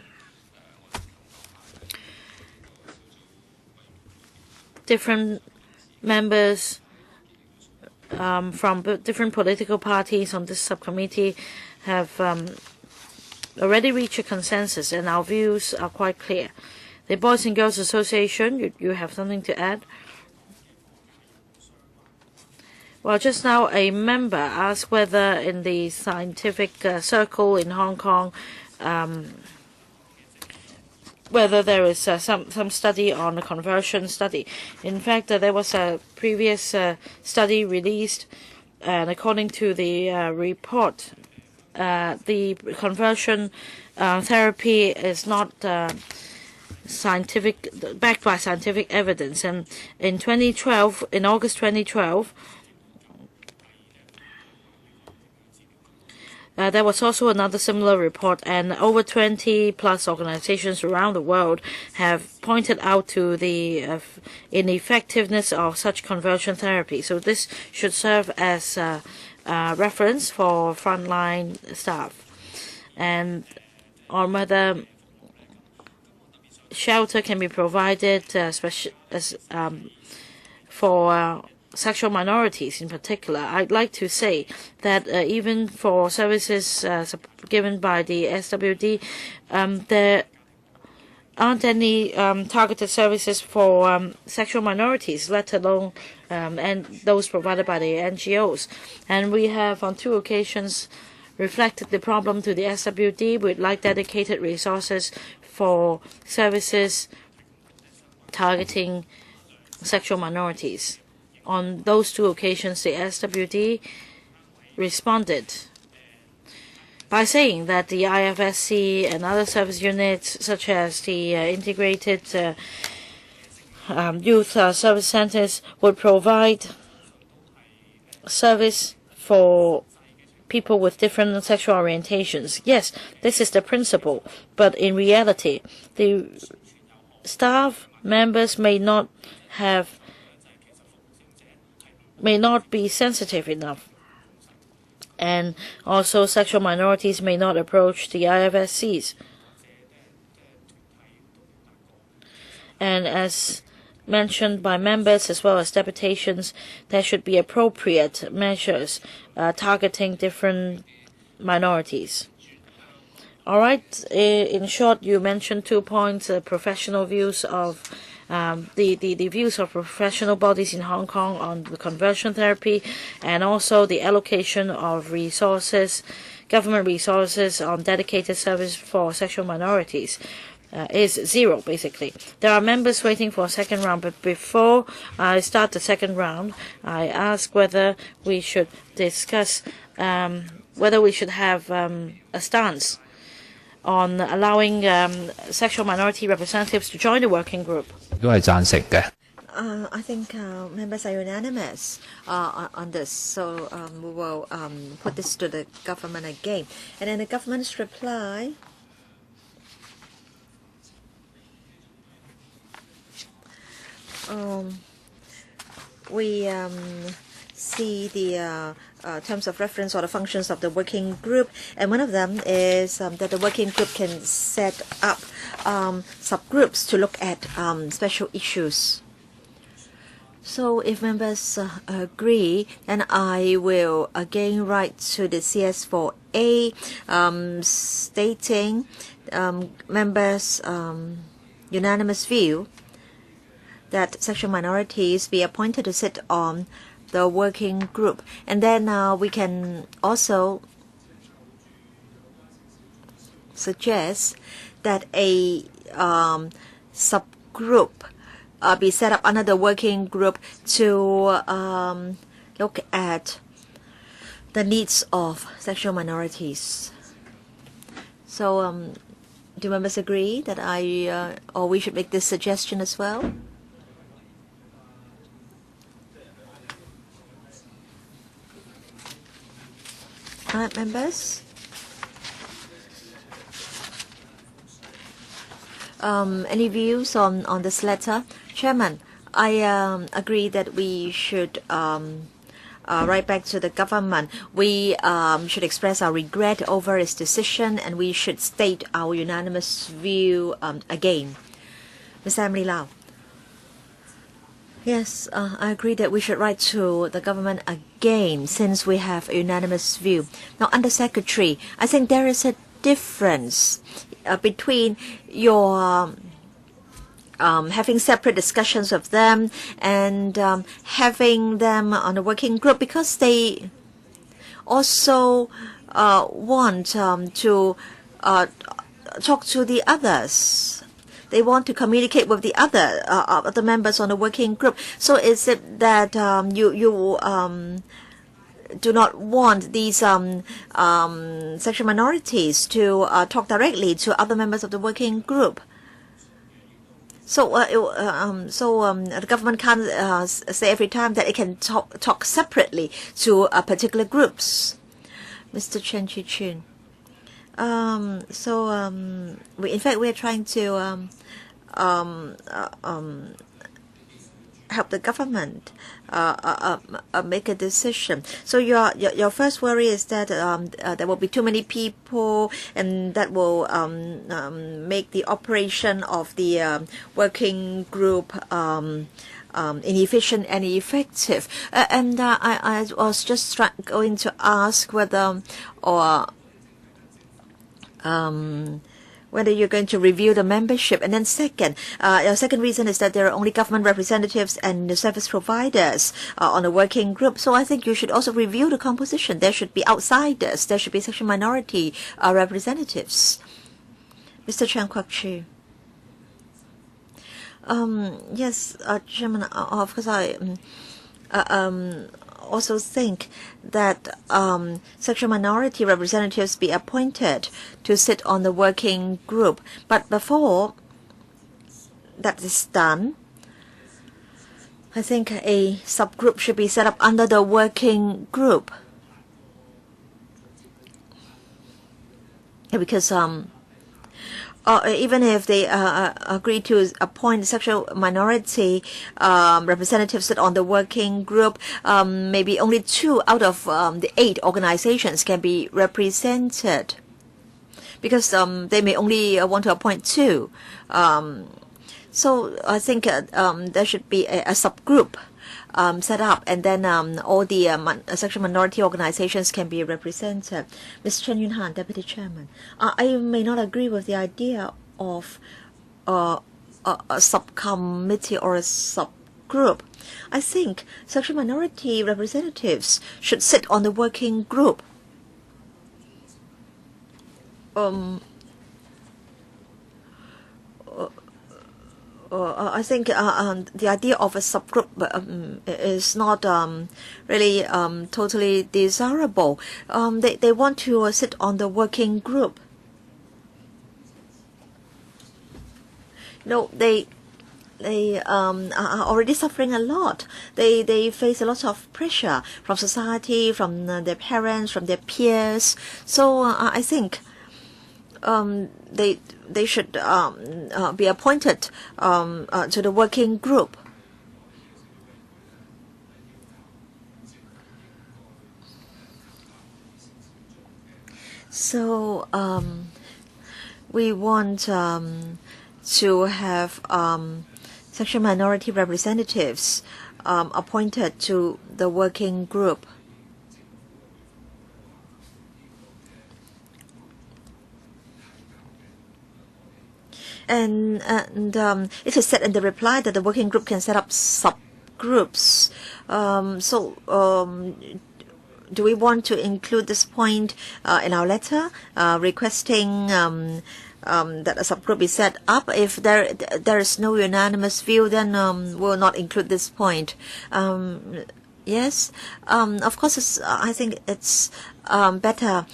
Different members from different political parties on this subcommittee have already reached a consensus, and our views are quite clear. The Boys and Girls Association, you have something to add? Well, just now a member asked whether in the scientific circle in Hong Kong, whether there is some study on a conversion study. In fact, there was a previous study released, and according to the report, the conversion therapy is not backed by scientific evidence. And in August 2012, there was also another similar report, and over 20+ organizations around the world have pointed out to the ineffectiveness of such conversion therapy. So this should serve as reference for frontline staff, and on whether shelter can be provided for sexual minorities in particular. I'd like to say that even for services given by the SWD, there aren't any targeted services for sexual minorities, let alone and those provided by the NGOs. And we have on 2 occasions reflected the problem to the SWD. We'd like dedicated resources for services targeting sexual minorities. On those 2 occasions, the SWD responded by saying that the IFSC and other service units, such as the integrated youth service centers, would provide service for people with different sexual orientations. Yes, this is the principle, but in reality, the staff members may not be sensitive enough. And also sexual minorities may not approach the IFSCs. And as mentioned by members as well as deputations, there should be appropriate measures targeting different minorities. All right, in short, you mentioned 2 points, professional views of the views of professional bodies in Hong Kong on the conversion therapy, and also the allocation of resources, government resources on dedicated service for sexual minorities is 0, basically. There are members waiting for a second round, but before I start the second round, I ask whether we should discuss whether we should have a stance on allowing sexual minority representatives to join the working group. 都係贊成嘅。 I think members are unanimous on this, so we will put this to the government again. And in the government's reply, we see the terms of reference or the functions of the working group, and one of them is that the working group can set up subgroups to look at special issues. So if members agree, then I will again write to the CS4A stating members' unanimous view that sexual minorities be appointed to sit on the working group. And then we can also suggest that a subgroup be set up under the working group to look at the needs of sexual minorities. So do members agree that or we should make this suggestion as well? Members? Any views on this letter? Chairman, I agree that we should write back to the government. We should express our regret over its decision, and we should state our unanimous view again. Ms. Emily Lau. Yes, I agree that we should write to the government again since we have a unanimous view. Now, Under Secretary, I think there is a difference between your having separate discussions of them and having them on a working group, because they also want to talk to the others. They want to communicate with the other members on the working group. So is it that you do not want these sexual minorities to talk directly to other members of the working group? So the government can't say every time that it can talk separately to particular groups. Mr. Chen Chi-chun. In fact, we are trying to help the government make a decision. So your first worry is that there will be too many people, and that will make the operation of the working group inefficient and effective. And I was just going to ask whether whether you're going to review the membership. And then second, your second reason is that there are only government representatives and the service providers on the working group. So I think you should also review the composition. There should be outsiders. There should be sexual minority representatives. Mr. Chan Kwok-Chi. Yes, Chairman, of course I also think that sexual minority representatives be appointed to sit on the working group. But before that is done, I think a subgroup should be set up under the working group. Because even if they agree to appoint sexual minority representatives sit on the working group, maybe only 2 out of the 8 organizations can be represented, because they may only want to appoint 2. So I think there should be a subgroup set up, and then all the sexual minority organizations can be represented. Ms. Chen Yun-han, Deputy Chairman. I may not agree with the idea of a subcommittee or a subgroup. I think sexual minority representatives should sit on the working group. I think the idea of a subgroup is not really totally desirable. They want to sit on the working group. No, they are already suffering a lot. They face a lot of pressure from society, from their parents, from their peers. So I think they should be appointed to the working group. So we want to have sexual minority representatives appointed to the working group. And it is said in the reply that the working group can set up subgroups. Do we want to include this point in our letter, requesting that a subgroup be set up? If there is no unanimous view, then we'll not include this point. Yes, of course. I think it's better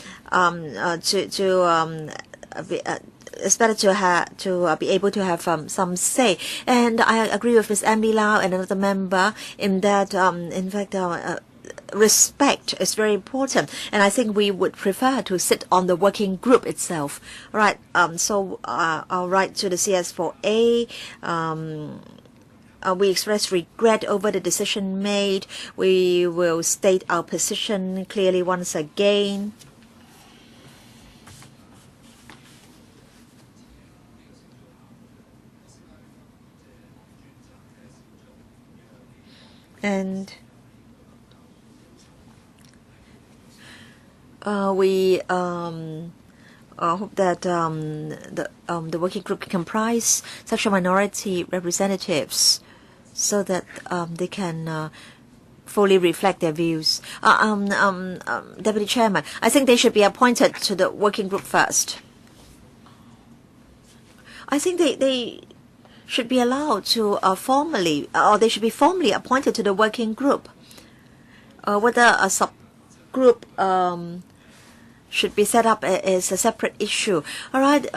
it's better to be able to have some say. And I agree with Ms. Emily Lau and another member in that, in fact, respect is very important. And I think we would prefer to sit on the working group itself. All right. So I'll write to the CS4A. We express regret over the decision made. We will state our position clearly once again. And we hope that the working group can comprise sexual minority representatives so that they can fully reflect their views. Deputy Chairman, I think they should be appointed to the working group first. I think they should be allowed to formally, or they should be formally appointed to the working group. Whether a subgroup should be set up is a separate issue. All right.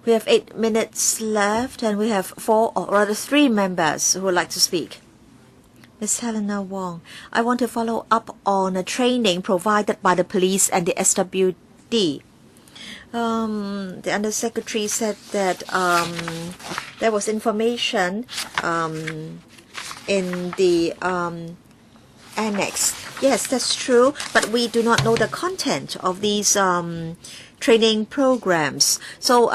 We have 8 minutes left, and we have 4 or rather 3 members who would like to speak. Ms. Helena Wong, I want to follow up on a training provided by the police and the SWD. The Undersecretary said that there was information in the annex. Yes, that's true, but we do not know the content of these training programs. So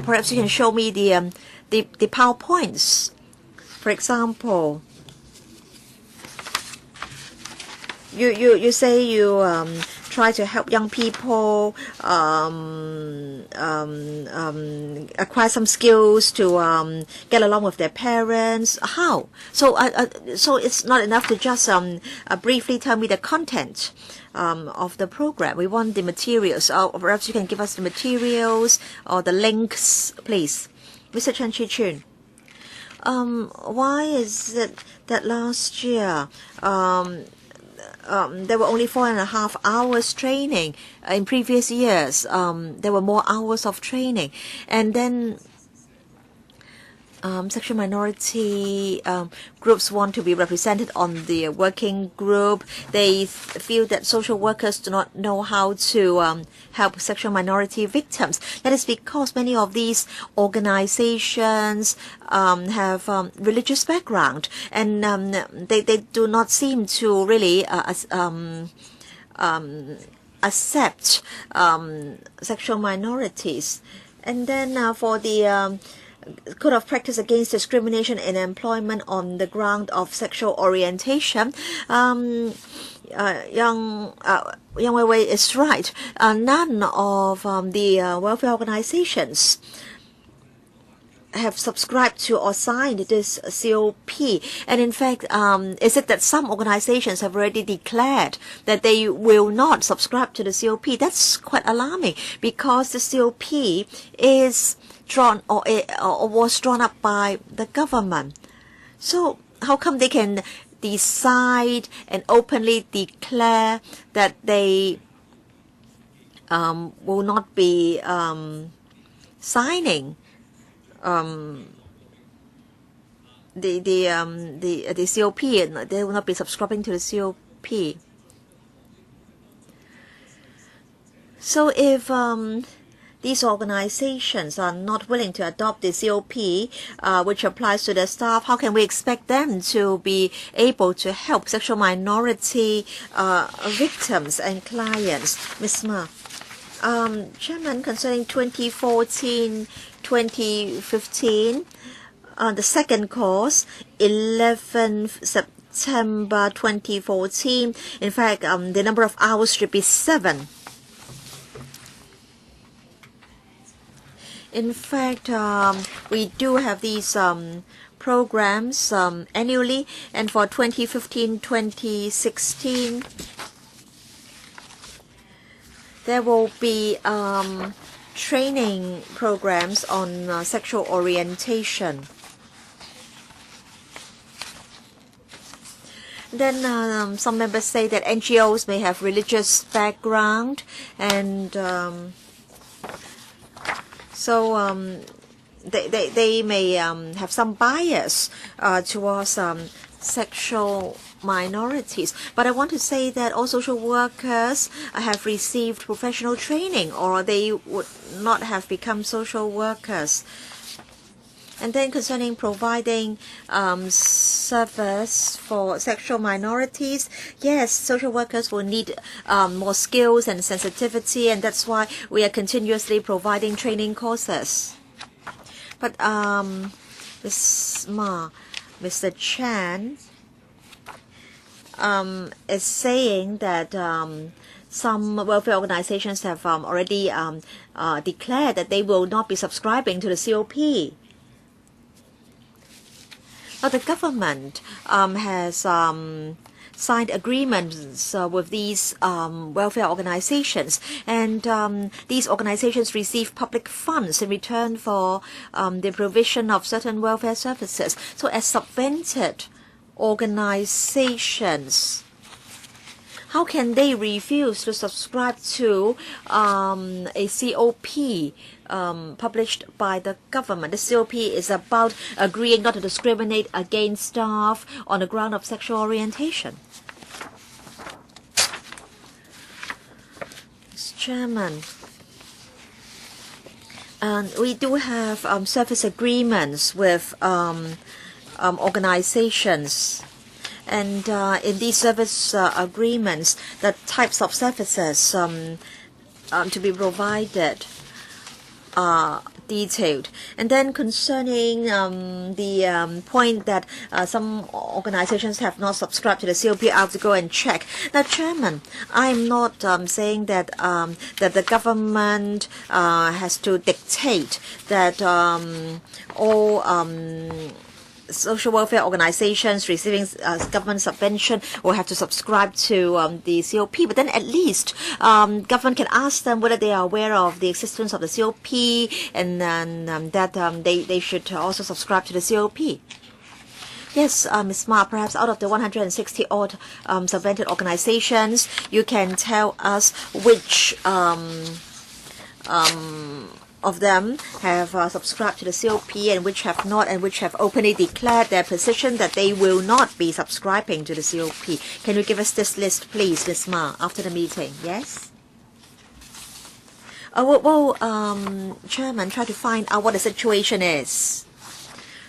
perhaps you can show me the PowerPoints. For example, you say you try to help young people acquire some skills to get along with their parents. How? So it's not enough to just briefly tell me the content of the program. We want the materials. Perhaps you can give us the materials or the links, please. Mr. Chen Chi-chun. Why is it that last year there were only 4.5 hours training? In previous years, there were more hours of training. And then sexual minority groups want to be represented on the working group. They feel that social workers do not know how to help sexual minority victims. That is because many of these organizations have religious background, and they do not seem to really accept sexual minorities. And then for the Code of Practice Against Discrimination in Employment on the ground of sexual orientation, Yang Weiwei is right. None of the welfare organizations have subscribed to or signed this COP. And in fact, is it that some organizations have already declared that they will not subscribe to the COP? That's quite alarming, because the COP is drawn or was drawn up by the government. So how come they can decide and openly declare that they will not be signing the COP, and they will not be subscribing to the COP? So if these organizations are not willing to adopt the COP, which applies to their staff, how can we expect them to be able to help sexual minority victims and clients? Ms. Ma. Chairman, concerning 2014-2015, the second course, 11th September 2014. In fact, the number of hours should be 7. In fact, we do have these programs annually, and for 2015-2016, there will be training programs on sexual orientation. Then some members say that NGOs may have religious background, and so they may have some bias towards sexual minorities. But I want to say that all social workers have received professional training, or they would not have become social workers. And then concerning providing service for sexual minorities, yes, social workers will need more skills and sensitivity, and that's why we are continuously providing training courses. But Ms. Ma, Mr. Chan is saying that some welfare organizations have already declared that they will not be subscribing to the COP. But the government has signed agreements with these welfare organizations, and these organizations receive public funds in return for the provision of certain welfare services. So as subvented organizations, how can they refuse to subscribe to a COP published by the government? The COP is about agreeing not to discriminate against staff on the ground of sexual orientation. Mr. Chairman, And we do have service agreements with organizations. And in these service agreements, the types of services to be provided are detailed. And then concerning the point that some organizations have not subscribed to the COP, I have to go and check. Now, Chairman, I'm not saying that that the government has to dictate that all social welfare organizations receiving government subvention will have to subscribe to the COP. But then at least government can ask them whether they are aware of the existence of the COP, and that they should also subscribe to the COP. Yes, Ms. Ma, perhaps out of the 160 odd subvented organizations, you can tell us which of them have subscribed to the COP and which have not, and which have openly declared their position that they will not be subscribing to the COP. Can you give us this list, please, Ms. Ma, after the meeting? Yes? Chairman, try to find out what the situation is.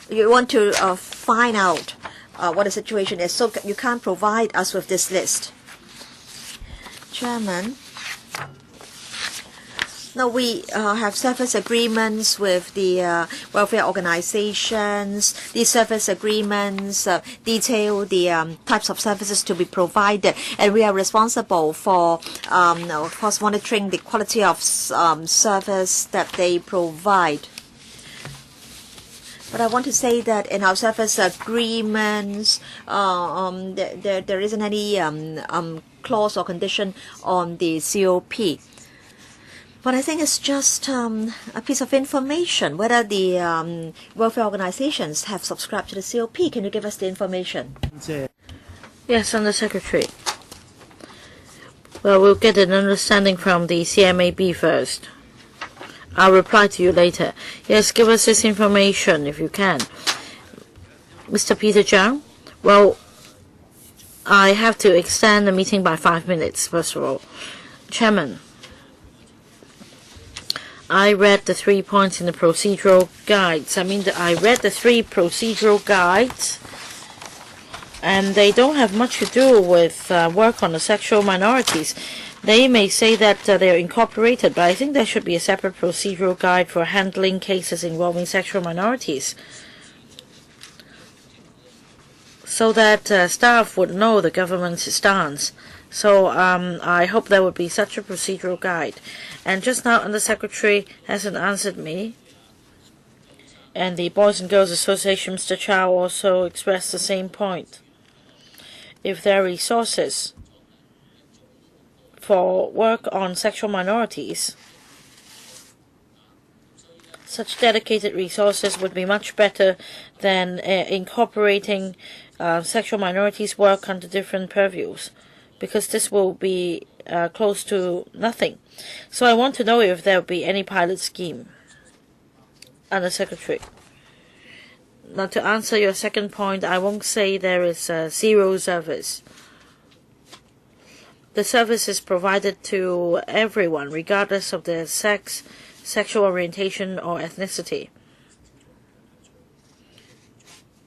You want to find out what the situation is, so you can't provide us with this list. Chairman, no, we have service agreements with the welfare organizations. These service agreements detail the types of services to be provided, and we are responsible for, of course, monitoring the quality of service that they provide. But I want to say that in our service agreements, there isn't any clause or condition on the COP. But I think it's just a piece of information whether the welfare organizations have subscribed to the COP. Can you give us the information? Yes, Under Secretary. Well, we'll get an understanding from the CMAB first. I'll reply to you later. Yes, give us this information if you can. Mr. Peter Zhang, well, I have to extend the meeting by 5 minutes, first of all. Chairman, I read the 3 points in the procedural guides. I read the 3 procedural guides, and they don't have much to do with work on the sexual minorities. They may say that they're incorporated, but I think there should be a separate procedural guide for handling cases involving sexual minorities, so that staff would know the government's stance. So I hope there would be such a procedural guide. And just now, Under Secretary hasn't answered me. And the Boys and Girls Association, Mr. Chow, also expressed the same point. If there are resources for work on sexual minorities, such dedicated resources would be much better than incorporating sexual minorities' work under different purviews, because this will be close to nothing. So I want to know if there will be any pilot scheme. Under Secretary. Now, to answer your second point, I won't say there is zero service. The service is provided to everyone, regardless of their sex, sexual orientation, or ethnicity.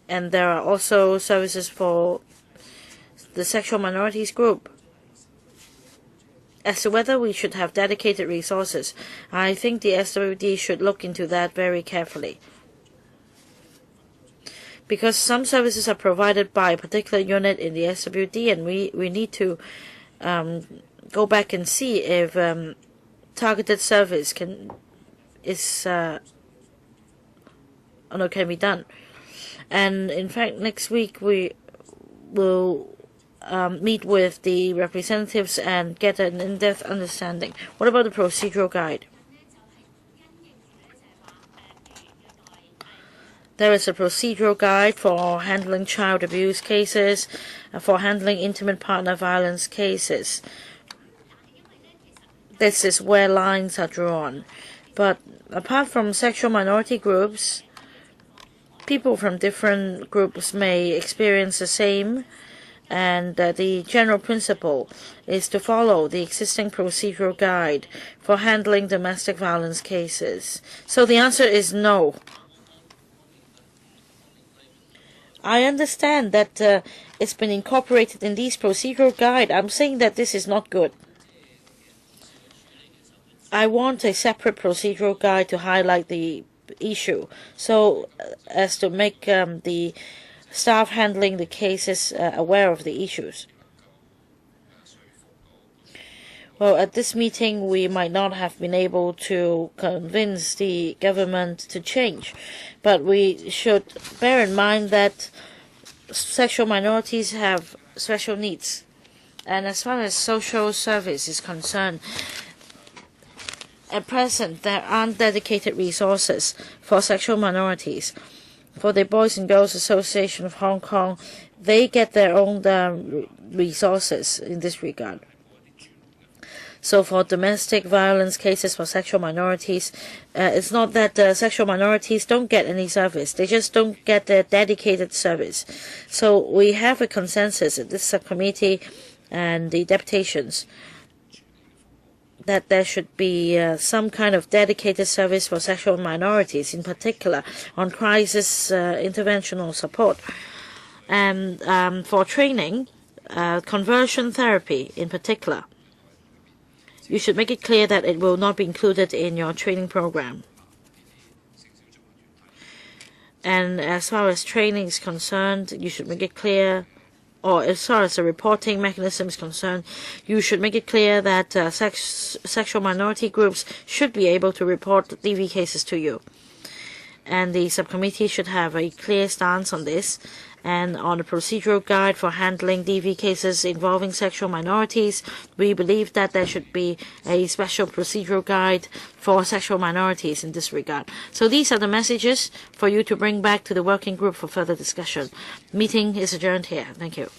And there are also services for the sexual minorities group. As to whether we should have dedicated resources, I think the SWD should look into that very carefully. Because some services are provided by a particular unit in the SWD, and we need to go back and see if targeted service can be done. And in fact, next week we will meet with the representatives and get an in-depth understanding. What about the procedural guide? There is a procedural guide for handling child abuse cases, for handling intimate partner violence cases. This is where lines are drawn. But apart from sexual minority groups, people from different groups may experience the same And the general principle is to follow the existing procedural guide for handling domestic violence cases. So the answer is no. I understand that it's been incorporated in these procedural guide. I'm saying that this is not good. I want a separate procedural guide to highlight the issue, so as to make the staff handling the cases aware of the issues. Well, at this meeting, we might not have been able to convince the government to change, but we should bear in mind that sexual minorities have special needs. And as far as social service is concerned, at present, there aren't dedicated resources for sexual minorities. For the Boys and Girls Association of Hong Kong, they get their own resources in this regard. So for domestic violence cases for sexual minorities, it's not that sexual minorities don't get any service. They just don't get their dedicated service. So we have a consensus at this subcommittee and the deputations that there should be some kind of dedicated service for sexual minorities, in particular on crisis interventional support. And for training, conversion therapy in particular, you should make it clear that it will not be included in your training program. And as far as training is concerned, you should make it clear, or as far as the reporting mechanism is concerned, you should make it clear that sexual minority groups should be able to report DV cases to you. And the subcommittee should have a clear stance on this. And on a procedural guide for handling DV cases involving sexual minorities, we believe that there should be a special procedural guide for sexual minorities in this regard. So these are the messages for you to bring back to the working group for further discussion. Meeting is adjourned here. Thank you.